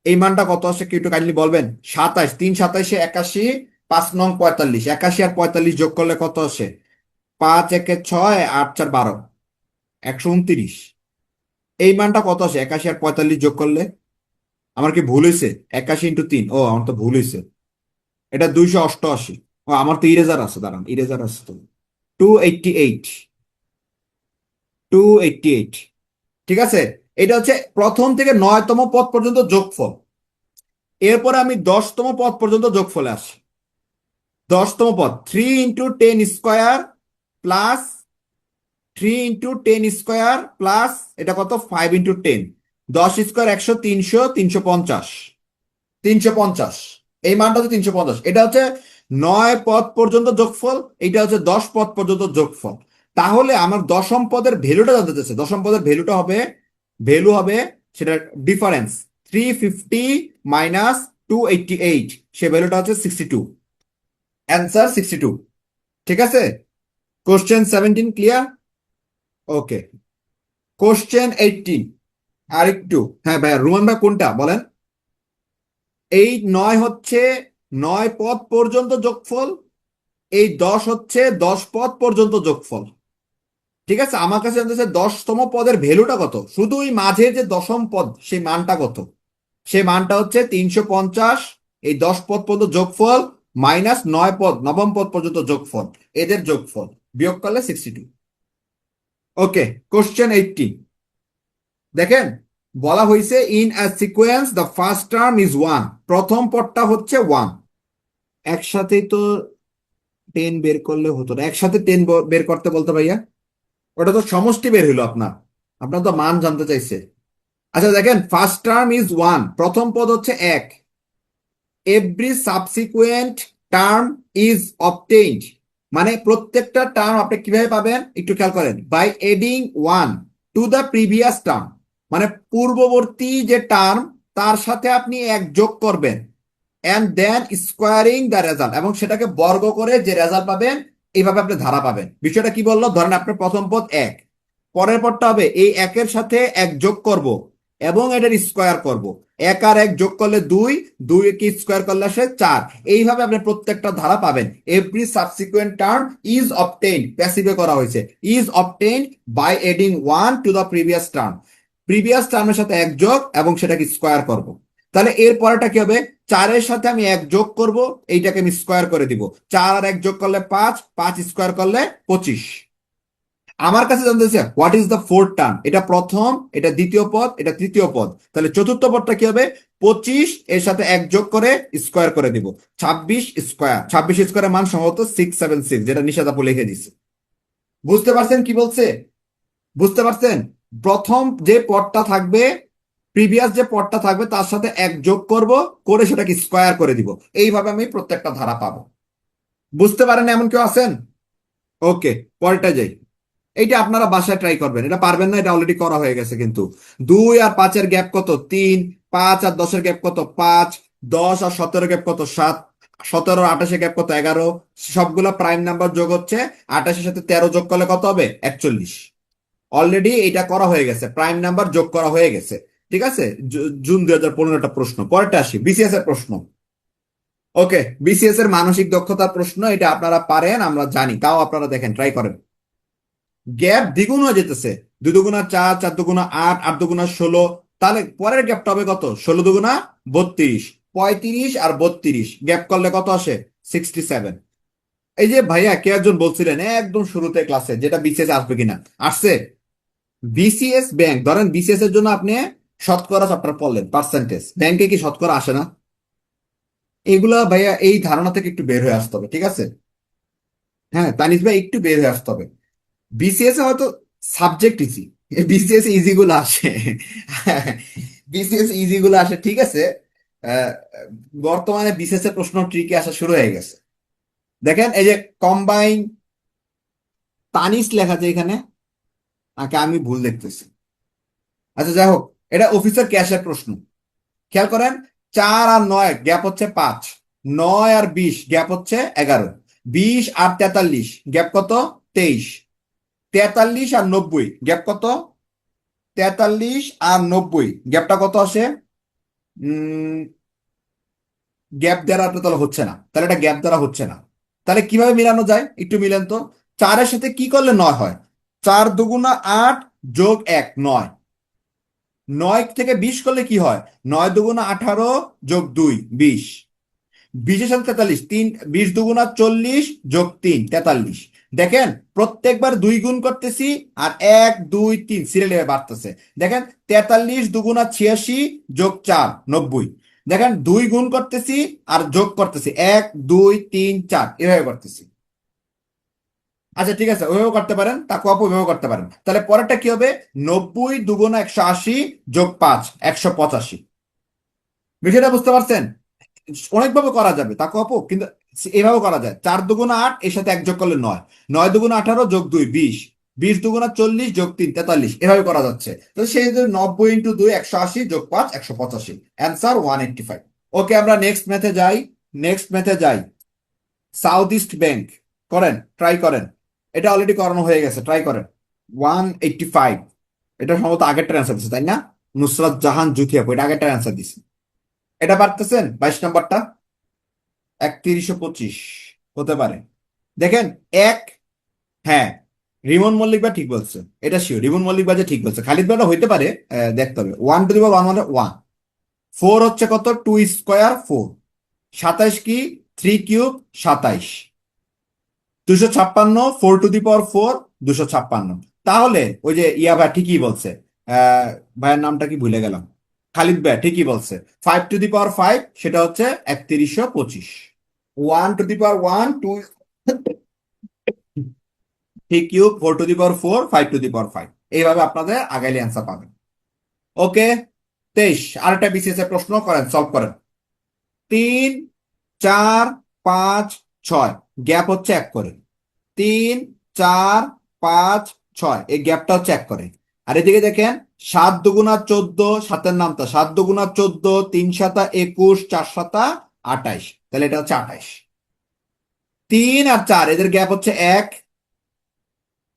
Speaker 1: এই মানটা কত আসে কেউ একটু কাইন্ডলি বলবেন? 27, 3 × 27 = 81, 5 × 9 = 45, 81 আর 45 যোগ করলে কত আসে? 5 × 1 = 6, 8 × 4 = 12, 129। এই মানটা কত আসে 81 আর 45 যোগ করলে? আমার কি ভুল হয়েছে? 81 × 3, ও আমার তো ভুল হয়েছে, এটা 288। ও আমার তো ইরেজার আছে, দাঁড়ান ইরেজার আছে তো। 288, 288। ঠিক আছে, এটা হচ্ছে প্রথম থেকে 9তম পদ পর্যন্ত যোগফল। এরপরে আমি 10তম পদ পর্যন্ত যোগফলে আসি। 10তম পদ 3 × 10² প্লাস 3 × 10² প্লাস এটা কত? 5 × 10, 10² 100, 300, 350, 350। এই মানটা হচ্ছে 350। এটা হচ্ছে 9 পদ পর্যন্ত যোগফল, এটা হচ্ছে 10 পদ পর্যন্ত যোগফল। তাহলে আমার দশম পদের ভ্যালুটা জানতে চাচ্ছে। দশম পদের ভ্যালু হবে সেটা ডিফারেন্স 350 মাইনাস 288, সে ভ্যালুটা হচ্ছে 62। অ্যান্সার 62। ঠিক আছে, কোশ্চেন 17 ক্লিয়ার? ওকে, কোশ্চেন 18। আর একটু, হ্যাঁ ভাইয়া, রুমান ভাই কোনটা বলেন? এই 9 হচ্ছে 9 পদ পর্যন্ত যোগফল, এই 10 হচ্ছে 10 পদ পর্যন্ত যোগফল। ঠিক আছে, আমার কাছে জানতে চাই 10তম পদের ভ্যালুটা কত, শুধু ওই মাঝের যে দশম পদ সেই মানটা কত। সেই মানটা হচ্ছে 350, এই 10 পদ পর্যন্ত যোগফল মাইনাস 9 পদ নবম পদ পর্যন্ত যোগফল, এদের যোগফল বিয়োগ করলে 62। ওকে, কোশ্চেন 18 দেখেন, বলা হয়েছে in a sequence the first term is 1, প্রথম পদটা হচ্ছে 1। একসাথেই তো 10 বের করলে হতো না, একসাথে 10 বের করতে বলতে ভাইয়া, ওটা তো সমষ্টি বের হইলো আপনার, আপনার তো মান জানতে চাইছে। আচ্ছা দেখেন, ফার্স্ট টার্ম ইজ 1, প্রথম পদ হচ্ছে 1, every subsequent term is obtained, মানে প্রত্যেকটা টার্ম আপনি কিভাবে পাবেন একটু খেয়াল করেন, by adding 1 to the previous term, মানে পূর্ববর্তী যে টার্ম তার সাথে আপনি 1 যোগ করবেন, and then squaring the result, এবং সেটাকে বর্গ করে যে রেজাল্ট পাবেন এইভাবে আপনি ধারা পাবেন। বিষয়টা কি বললো? ধরেন আপনার প্রথম পদ 1, পরের পদটা হবে এই 1-এর সাথে 1 যোগ করব এবং এটার স্কোয়ার করব, 1 আর 1 যোগ করলে 2, 2 কে স্কোয়ার করলে আসে 4। এইভাবে আপনি প্রত্যেকটা ধারা পাবেন। Every subsequent term is obtained, প্যাসিভে করা হয়েছে, is obtained by adding 1 to the previous term, previous টার্মের সাথে 1 যোগ এবং সেটাকে স্কোয়ার করব। তাহলে এর পরেটা কি হবে? 4-এর সাথে আমি 1 যোগ করব, এইটাকে আমি স্কোয়ার করে দিব, 4 আর 1 যোগ করলে 5, 5 স্কোয়ার করলে 25। আমার কাছে জানতে চাই what is the fourth term, এটা প্রথম, এটা দ্বিতীয় পদ, এটা তৃতীয় পদ, তাহলে চতুর্থ পদটা কি হবে? 25 এর সাথে 1 যোগ করে স্কোয়ার করে দিব, 26²। 26² মান সম্ভবত 676, যেটা নিশাদ আপু লিখে দিছে। বুঝতে পারছেন কি বলছে? বুঝতে পারছেন? প্রথম যে পদটা থাকবে, প্রিভিয়াস যে পদটা থাকবে তার সাথে 1 যোগ করব, করে সেটাকে স্কোয়ার করে দিব, এইভাবে আমি প্রত্যেকটা ধারা পাবো। বুঝতে পারেন এমন কেউ আছেন? ওকে, পরেরটা যাই। এইটা আপনারা বাসায় ট্রাই করবেন, এটা পারবেন না, এটা অলরেডি করা হয়ে গেছে কিন্তু। 2 আর 5-এর গ্যাপ কত? 3, 5 আর 10-এর গ্যাপ কত? 5, 10 আর 17-এর গ্যাপ কত? 7, 17 আর 28-এর গ্যাপ কত? 11। সবগুলা প্রাইম নাম্বার যোগ হচ্ছে, 28-এর সাথে 13 যোগ করলে কত হবে? 41। অলরেডি এটা করা হয়ে গেছে, প্রাইম নাম্বার যোগ করা হয়ে গেছে। ঠিক আছে, জুন 2015 প্রশ্ন। পরেরটা আসি, বিসিএস এর প্রশ্ন। ওকে, বিসিএস এর মানসিক দক্ষতার প্রশ্ন, এটা আপনারা পারেন আমরা জানি, তাও আপনারা দেখেন, ট্রাই করেন। গ্যাপ দ্বিগুণ হয়ে যেতেছে, 2 দুগুণা 4, 4 দুগুণা 8, 8 দুগুণা 16, তাহলে পরের গ্যাপটা হবে কত? 16 দুগুণা 32, 35 আর 32 গ্যাপ করলে কত আসে? 67। এই যে ভাইয়া কে একজন বলছিলেন একদম শুরুতে ক্লাসে, যেটা বিসিএস আসবে কিনা, আসছে। বিসিএস ব্যাংক, ধরেন বিসিএস এর জন্য আপনি শতকরা চ্যাপ্টার পড়লেন, পার্সেন্টেজ, ব্যাংকে কি শতকরা আসে না? এগুলা ভাইয়া এই ধারণা থেকে একটু বের হয়ে আসতে হবে, ঠিক আছে? হ্যাঁ, তানিশ ভাই একটু বের হয়ে আসতে হবে। বিসিএস এ হয়তো সাবজেক্ট ইজি, বিসিএস ইজি গুলো আসে, বিসিএস ইজি গুলো আসে, ঠিক আছে। আহ, বর্তমানে বিসিএস এর প্রশ্ন ট্রিকে আসা শুরু হয়ে গেছে। দেখেন এই যে কম্বাইন তানিশ লেখা যায় এখানে, নাকি আমি ভুল দেখতেছি? আচ্ছা যাই হোক, এটা অফিসার ক্যাশের প্রশ্ন। খেয়াল করেন, 4 আর 9 গ্যাপ হচ্ছে 5, 9 আর 20 গ্যাপ হচ্ছে 11, 20 আর 43 গ্যাপ কত? 23, 43 আর 90 গ্যাপ কত? 43 আর 90 গ্যাপটা কত আসে? উম গ্যাপ দ্বারা তো তাহলে হচ্ছে না, তাহলে এটা গ্যাপ দ্বারা হচ্ছে না। তাহলে কিভাবে মিলানো যায় একটু মিলেন তো। 4-এর সাথে কি করলে 9 হয়? 4 দুগুণা 8 যোগ 1 9, 9 থেকে 20 করলে কি হয়? 9 দুগুণা 18 যোগ 2 20, 20-এর সাথে 43, 20 দুগুণা 40 যোগ 3 43। দেখেন প্রত্যেকবার 2 গুণ করতেছি, আর 1 2 3 সিরিয়ালে বাড়তেছে। দেখেন 43 দুগুণা 86 যোগ 4 90। দেখেন 2 গুণ করতেছি আর যোগ করতেছি, 1 2 3 4 এভাবে করতেছি। আচ্ছা ঠিক আছে, ওইভাবে করতে পারেন, তাকে আপু ওইভাবে করতে পারেন। তাহলে পরেরটা কি হবে? 90 দুগুণা 180 যোগ 5 185। বিষয়টা বুঝতে পারছেন? অনেকভাবে করা যাবে তাকে আপু, কিন্তু এভাবে করা যায়। 4 দুগুণা 8, এর সাথে 1 যোগ করলে 9, 9 দুগুণা 18 যোগ 2 20, 20 দুগুণা 40 যোগ 3 43, এভাবে করা যাচ্ছে। তো সেই 90 × 2 180 যোগ 5 185, অ্যান্সার 185। ওকে, আমরা নেক্সট ম্যাথে যাই। নেক্সট ম্যাথে যাই। সাউথ ইস্ট ব্যাংক করেন, ট্রাই করেন। এটা অলরেডি করানো হয়ে গেছে, ট্রাই করেন। 185, এটা সম্ভবত আগেরটার অ্যান্সার দিচ্ছে, তাই না? নুসরাত জাহান জুথি আপু, এটা আগেরটার অ্যান্সার দিচ্ছে। এটা পারতেছেন? 22 নম্বরটা 3125 হতে পারে। দেখেন এক, হ্যাঁ, রিমন মল্লিক বা ঠিক বলছে, এটা শিওর রিমন মল্লিক বা যে ঠিক বলছে। খালিদ ভাইটা হইতে পারে, দেখতে হবে। 1 টু দি পাওয়ার 1 মানে 1, 4 হচ্ছে কত? 2 স্কোয়ার 4, 27 কি? 3 কিউব 27, 256, 4 টু দি পাওয়ার 4 256। তাহলে ওই যে ইয়া ভাই ঠিকই বলছে, ভাইয়ের নামটা কি ভুলে গেলাম, খালিদ ভাই ঠিকই বলছে। 5 টু দি পাওয়ার 5 সেটা হচ্ছে 3125। 1 to the power 1 2, 3 cube, 4 to the power 4 5 to the power 5, এইভাবে আপনাদের আগাইলে অ্যান্সার পাবেন। ওকে, 23 আরেকটা বিসিএস এর প্রশ্ন করেন, সলভ করেন। 3 4 5 6 গ্যাপ হচ্ছে 1 করে। 3 4 5 6 এই গ্যাপটা হচ্ছে 1 করে। আর এদিকে দেখেন 7 দুগুণা 14, সাতের নামতা 7 দুগুণা 14, 3 7 21, 4 7 28, তাহলে এটা হচ্ছে 28। 3 আর 4 এদের গ্যাপ হচ্ছে 1,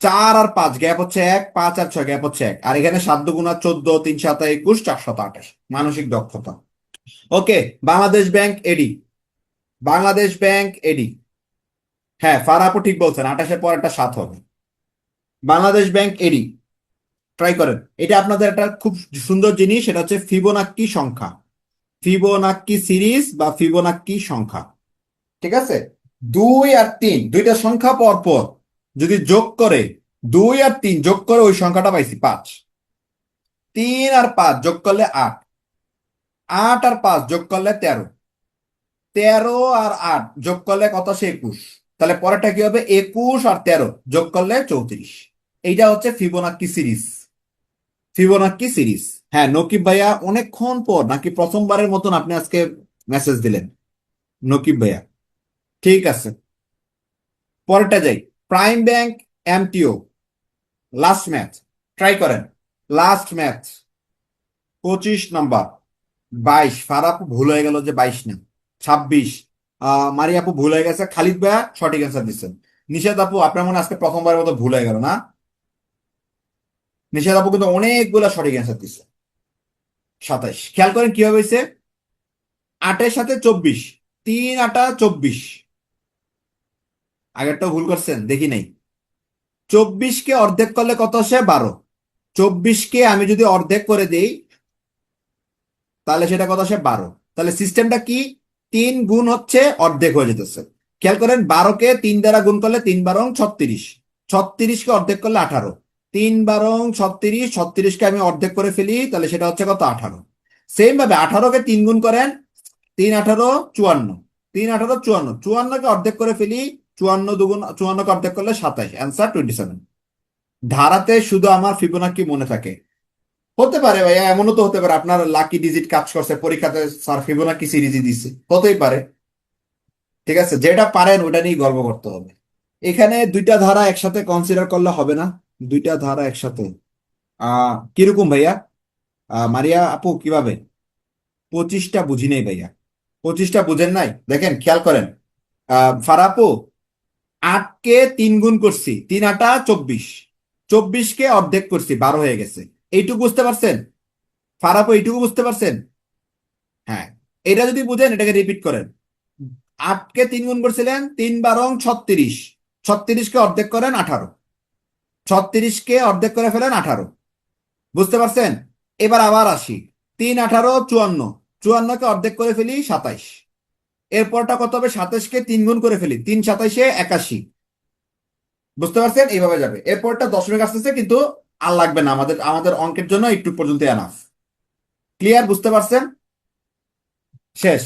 Speaker 1: 4 আর 5 গ্যাপ হচ্ছে 1, 5 আর 6 গ্যাপ হচ্ছে 1, আর এখানে 7 দুগুণা 14, 3 7 21, 4 7 28, মানসিক দক্ষতা। ওকে, বাংলাদেশ ব্যাংক এডি, বাংলাদেশ ব্যাংক এডি। হ্যাঁ, ফারাপও ঠিক বলছেন, 28-এর পর একটা 7 হবে। বাংলাদেশ ব্যাংক এডি, ট্রাই করেন। এটা আপনাদের একটা খুব সুন্দর জিনিস, সেটা হচ্ছে ফিবোনাক্কি সংখ্যা, ফিবোনাক্কি সিরিজ বা ফিবোনাক্কি সংখ্যা। ঠিক আছে, 2 আর 3 দুইটা সংখ্যা পর পর যদি যোগ করে, 2 আর 3 যোগ করে ওই সংখ্যাটা পাইছি 5, 3 আর 5 যোগ করলে 8, 8 আর 5 যোগ করলে 13, 13 আর 8 যোগ করলে কত আসে? 21। তাহলে পরেরটা কি হবে? 21 আর 13 যোগ করলে 34। এইটা হচ্ছে ফিবোনাক্কি সিরিজ, ফিবোনাক্কি সিরিজ। হ্যাঁ নকিব ভাইয়া, অনেকক্ষণ পর নাকি প্রথমবারের মতন আপনি আজকে মেসেজ দিলেন, নকিব ভাইয়া। ঠিক আছে, পরেরটা যাই। Prime bank MTO, last math, try করেন। লাস্ট ম্যাথ 25 নম্বর। 22, ফারাপু ভুল হয়ে গেল যে 22 না 26। মারি আপু ভুল হয়ে গেছে, খালিদ ভাইয়া সঠিক অ্যান্সার দিচ্ছেন। নিশাদ আপু আপনার মনে হয় আজকে প্রথমবারের মতো ভুল হয়ে গেল না? নিশাদ আপু কিন্তু অনেকগুলা সঠিক অ্যান্সার দিচ্ছে। 27, খেয়াল করেন কিভাবে হয়েছে। 8-এর সাথে 24, 3 8 24, আগেরটাও ভুল করছেন দেখি নাই। 24-কে অর্ধেক করলে কত আসে? 12। 24-কে আমি যদি অর্ধেক করে দেই তাহলে সেটা কত আসে? 12। তাহলে সিস্টেমটা কি? 3 গুণ হচ্ছে অর্ধেক হয়ে যেতেছে। খেয়াল করেন, 12-কে 3 দ্বারা গুণ করলে 3 12 36, 36-কে অর্ধেক করলে 18, 3 12 36, 36-কে আমি অর্ধেক করে ফেলি তাহলে সেটা হচ্ছে কত? 18। সেম ভাবে 18-কে 3 গুণ করেন, 3 18 54, 3 18 54, 54কে অর্ধেক করে ফেলি, 54 কে অর্ধেক করলে 27, অ্যান্সার 27। ধারাতে শুধু আমার ফিবোনাকি মনে থাকে। হতে পারে ভাইয়া, এমনও তো হতে পারে আপনার লাকি ডিজিট কাজ করছে পরীক্ষাতে, স্যার ফিবোনাকি সিরিজই দিচ্ছে, হতেই পারে। ঠিক আছে, যেটা পারেন ওটা নিয়ে গর্ব করতে হবে। এখানে দুইটা ধারা একসাথে কনসিডার করলে হবে না, দুইটা ধারা একসাথে কিরকম ভাইয়া? মারিয়া আপু কিভাবে? 25টা বুঝি নাই ভাইয়া, 25টা বুঝেন নাই, দেখেন খেয়াল করেন। ফারা আপু, 8কে 3 গুণ করছি, 3 8 24, 24কে অর্ধেক করছি, 12 হয়ে গেছে। এইটুকু বুঝতে পারছেন? ফারা আপু এইটুকু বুঝতে পারছেন? হ্যাঁ, এটা যদি বুঝেন এটাকে রিপিট করেন। 8কে 3 গুণ করছিলেন, 3 12 36, 36কে অর্ধেক করেন 18, 36কে অর্ধেক করে ফেলেন 18, বুঝতে পারছেন? এবার আবার আসি, 3 18 54, 54কে অর্ধেক করে ফেলি 27, এরপরটা কত হবে? 27কে 3 গুণ করে ফেলি, 3 27 81, বুঝতে পারছেন? এইভাবে যাবে। এরপরটা দশমিক আসতেছে, কিন্তু আর লাগবে না, আমাদের আমাদের অঙ্কের জন্য একটু পর্যন্ত এনাফ। ক্লিয়ার? বুঝতে পারছেন? শেষ।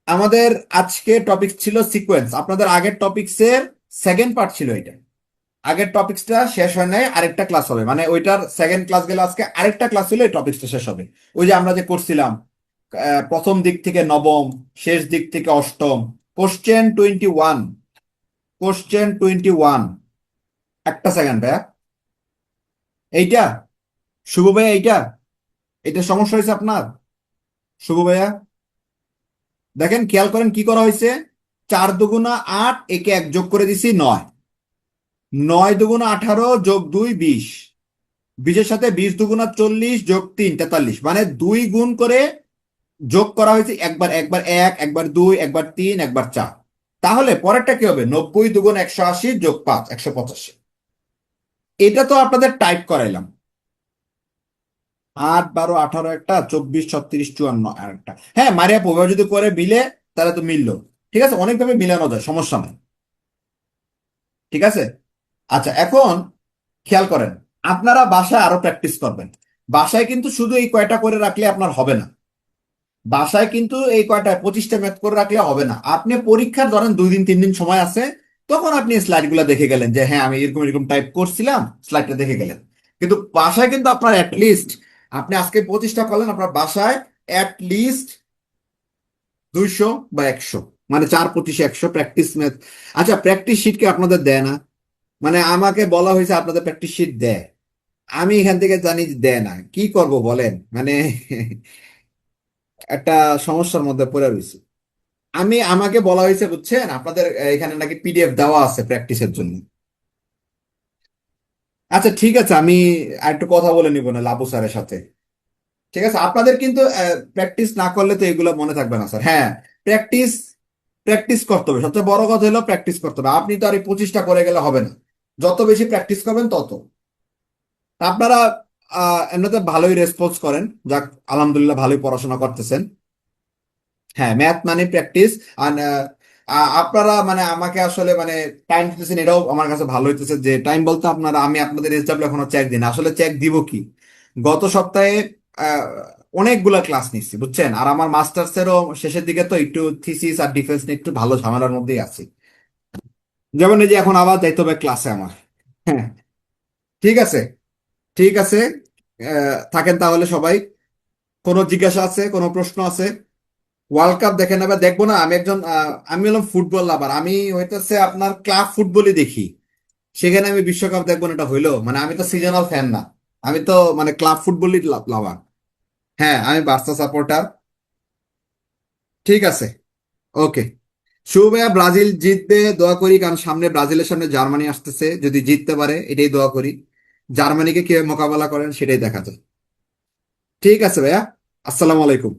Speaker 1: আমাদের আজকে টপিক ছিল সিকোয়েন্স, আপনাদের আগের টপিক্সের সেকেন্ড পার্ট ছিল এটা। আগের টপিক্সটা শেষ হয় নাই, আরেকটা ক্লাস হবে, মানে ওইটার সেকেন্ড ক্লাস গেলে আজকে আরেকটা ক্লাস হলে এই টপিক্সটা শেষ হবে। ওই যে আমরা যে করছিলাম, প্রথম দিক থেকে নবম, শেষ দিক থেকে অষ্টম, কোশ্চেন 21, কোশ্চেন 21। একটা সেকেন্ড ভাইয়া, এইটা শুভ ভাইয়া, এইটা এটা সমস্যা হয়েছে আপনার? শুভ ভাইয়া দেখেন, খেয়াল করেন কি করা হয়েছে। 4 2 8, একে 1 যোগ করে দিছি 9, 9 2 18 যোগ 2 20, 20-এর সাথে 20 2 40 যোগ 3 43, মানে 2 গুণ করে যোগ করা হয়েছে, একবার একবার 1, একবার 2, একবার 3, একবার 4। তাহলে পরেরটা কি হবে? 90 2 180 যোগ 5 185। এটা তো আপনাদের টাইপ করাইলাম। 8 12 18 একটা, 24 36 54 আর একটা। হ্যাঁ মারিয়া প্রভাব যদি করে মিলে, তাহলে তো মিললো। ঠিক আছে, অনেকভাবে মিলানো যায়, সমস্যা নাই। ঠিক আছে। আচ্ছা, এখন খেয়াল করেন, আপনারা বাসায় আরো প্র্যাকটিস করবেন। বাসায় কিন্তু শুধু এই কয়টা করে রাখলে আপনার হবে না। বাসায় কিন্তু এই কয়টা 25টা ম্যাথ করে রাখলে হবে না। আপনি পরীক্ষার ধরেন 2 দিন 3 দিন সময় আছে, তখন আপনি স্লাইড গুলা দেখে গেলেন যে হ্যাঁ আমি এরকম এরকম টাইপ করছিলাম, স্লাইডটা দেখে গেলেন। কিন্তু বাসায় কিন্তু আপনার অ্যাটলিস্ট, আপনি আজকে 25টা করলেন, আপনার বাসায় অ্যাটলিস্ট 200 বা 100, মানে 4 25 100 প্র্যাকটিস ম্যাথ। আচ্ছা, প্র্যাকটিস শিট কি আপনাদের দেয় না? মানে আমাকে বলা হয়েছে আপনাদের প্র্যাকটিস শিট দেয়, আমি এখান থেকে জানি যে দেয় না, কি করব বলেন? মানে একটা সমস্যার মধ্যে পড়ে রয়েছে। আমাকে বলা হয়েছে বুঝছেন, আপনাদের এখানে নাকি পিডিএফ দেওয়া আছে প্র্যাকটিসের জন্য। আচ্ছা ঠিক আছে, আমি একটু কথা বলে নিব না লাবু স্যারের সাথে। ঠিক আছে, আপনাদের কিন্তু প্র্যাকটিস না করলে তো এগুলো মনে থাকবে না স্যার। হ্যাঁ, প্র্যাকটিস, প্র্যাকটিস করতে হবে, সবচেয়ে বড় কথা হলো প্র্যাকটিস করতে হবে। আপনি তো আর এই 25টা করে গেলে হবে না, যত বেশি প্র্যাকটিস করবেন তত। আপনারা এমনিতে ভালোই রেসপন্স করেন, যাক আলহামদুলিল্লাহ ভালোই পড়াশোনা করতেছেন। হ্যাঁ, ম্যাথ মানে প্র্যাকটিস। আর আপনারা মানে আমাকে আসলে মানে টাইম দিতেছেন, এটাও আমার কাছে ভালো হইতেছে। যে টাইম বলতে আপনারা, আমি আপনাদের এসডব্লিউ এখনো চেক দিন, আসলে চেক দিব কি, গত সপ্তাহে আহ, অনেকগুলা ক্লাস নিচ্ছি বুঝছেন। আর আমার মাস্টার্সেরও শেষের দিকে তো একটু থিসিস আর ডিফেন্স নিয়ে একটু ভালো ঝামেলার মধ্যেই আছি। যেমন এই যে এখন আবার যাইতে হবে ক্লাসে আমার। হ্যাঁ, ঠিক আছে, ঠিক আছে। থাকেন তাহলে সবাই। কোনো জিজ্ঞাসা আছে, কোনো প্রশ্ন আছে? ওয়ার্ল্ড কাপ দেখেন, এবার দেখবো না? আমি একজন আমি হলাম ফুটবল লাভার, আমি হইতেছে আপনার ক্লাব ফুটবলই দেখি। সেখানে আমি বিশ্বকাপ দেখবো না, এটা হইলো? মানে আমি তো সিজনাল ফ্যান না, আমি তো মানে ক্লাব ফুটবলই লাভার। হ্যাঁ, আমি বার্সা সাপোর্টার। ঠিক আছে, ওকে। শুভ ভাইয়া, ব্রাজিল জিতবে দোয়া করি, কারণ সামনে ব্রাজিলের সামনে জার্মানি আসতেছে, যদি জিততে পারে এটাই দোয়া করি। জার্মানিকে কিভাবে মোকাবেলা করেন সেটাই দেখা যায়। ঠিক আছে ভাইয়া, আসসালামু আলাইকুম।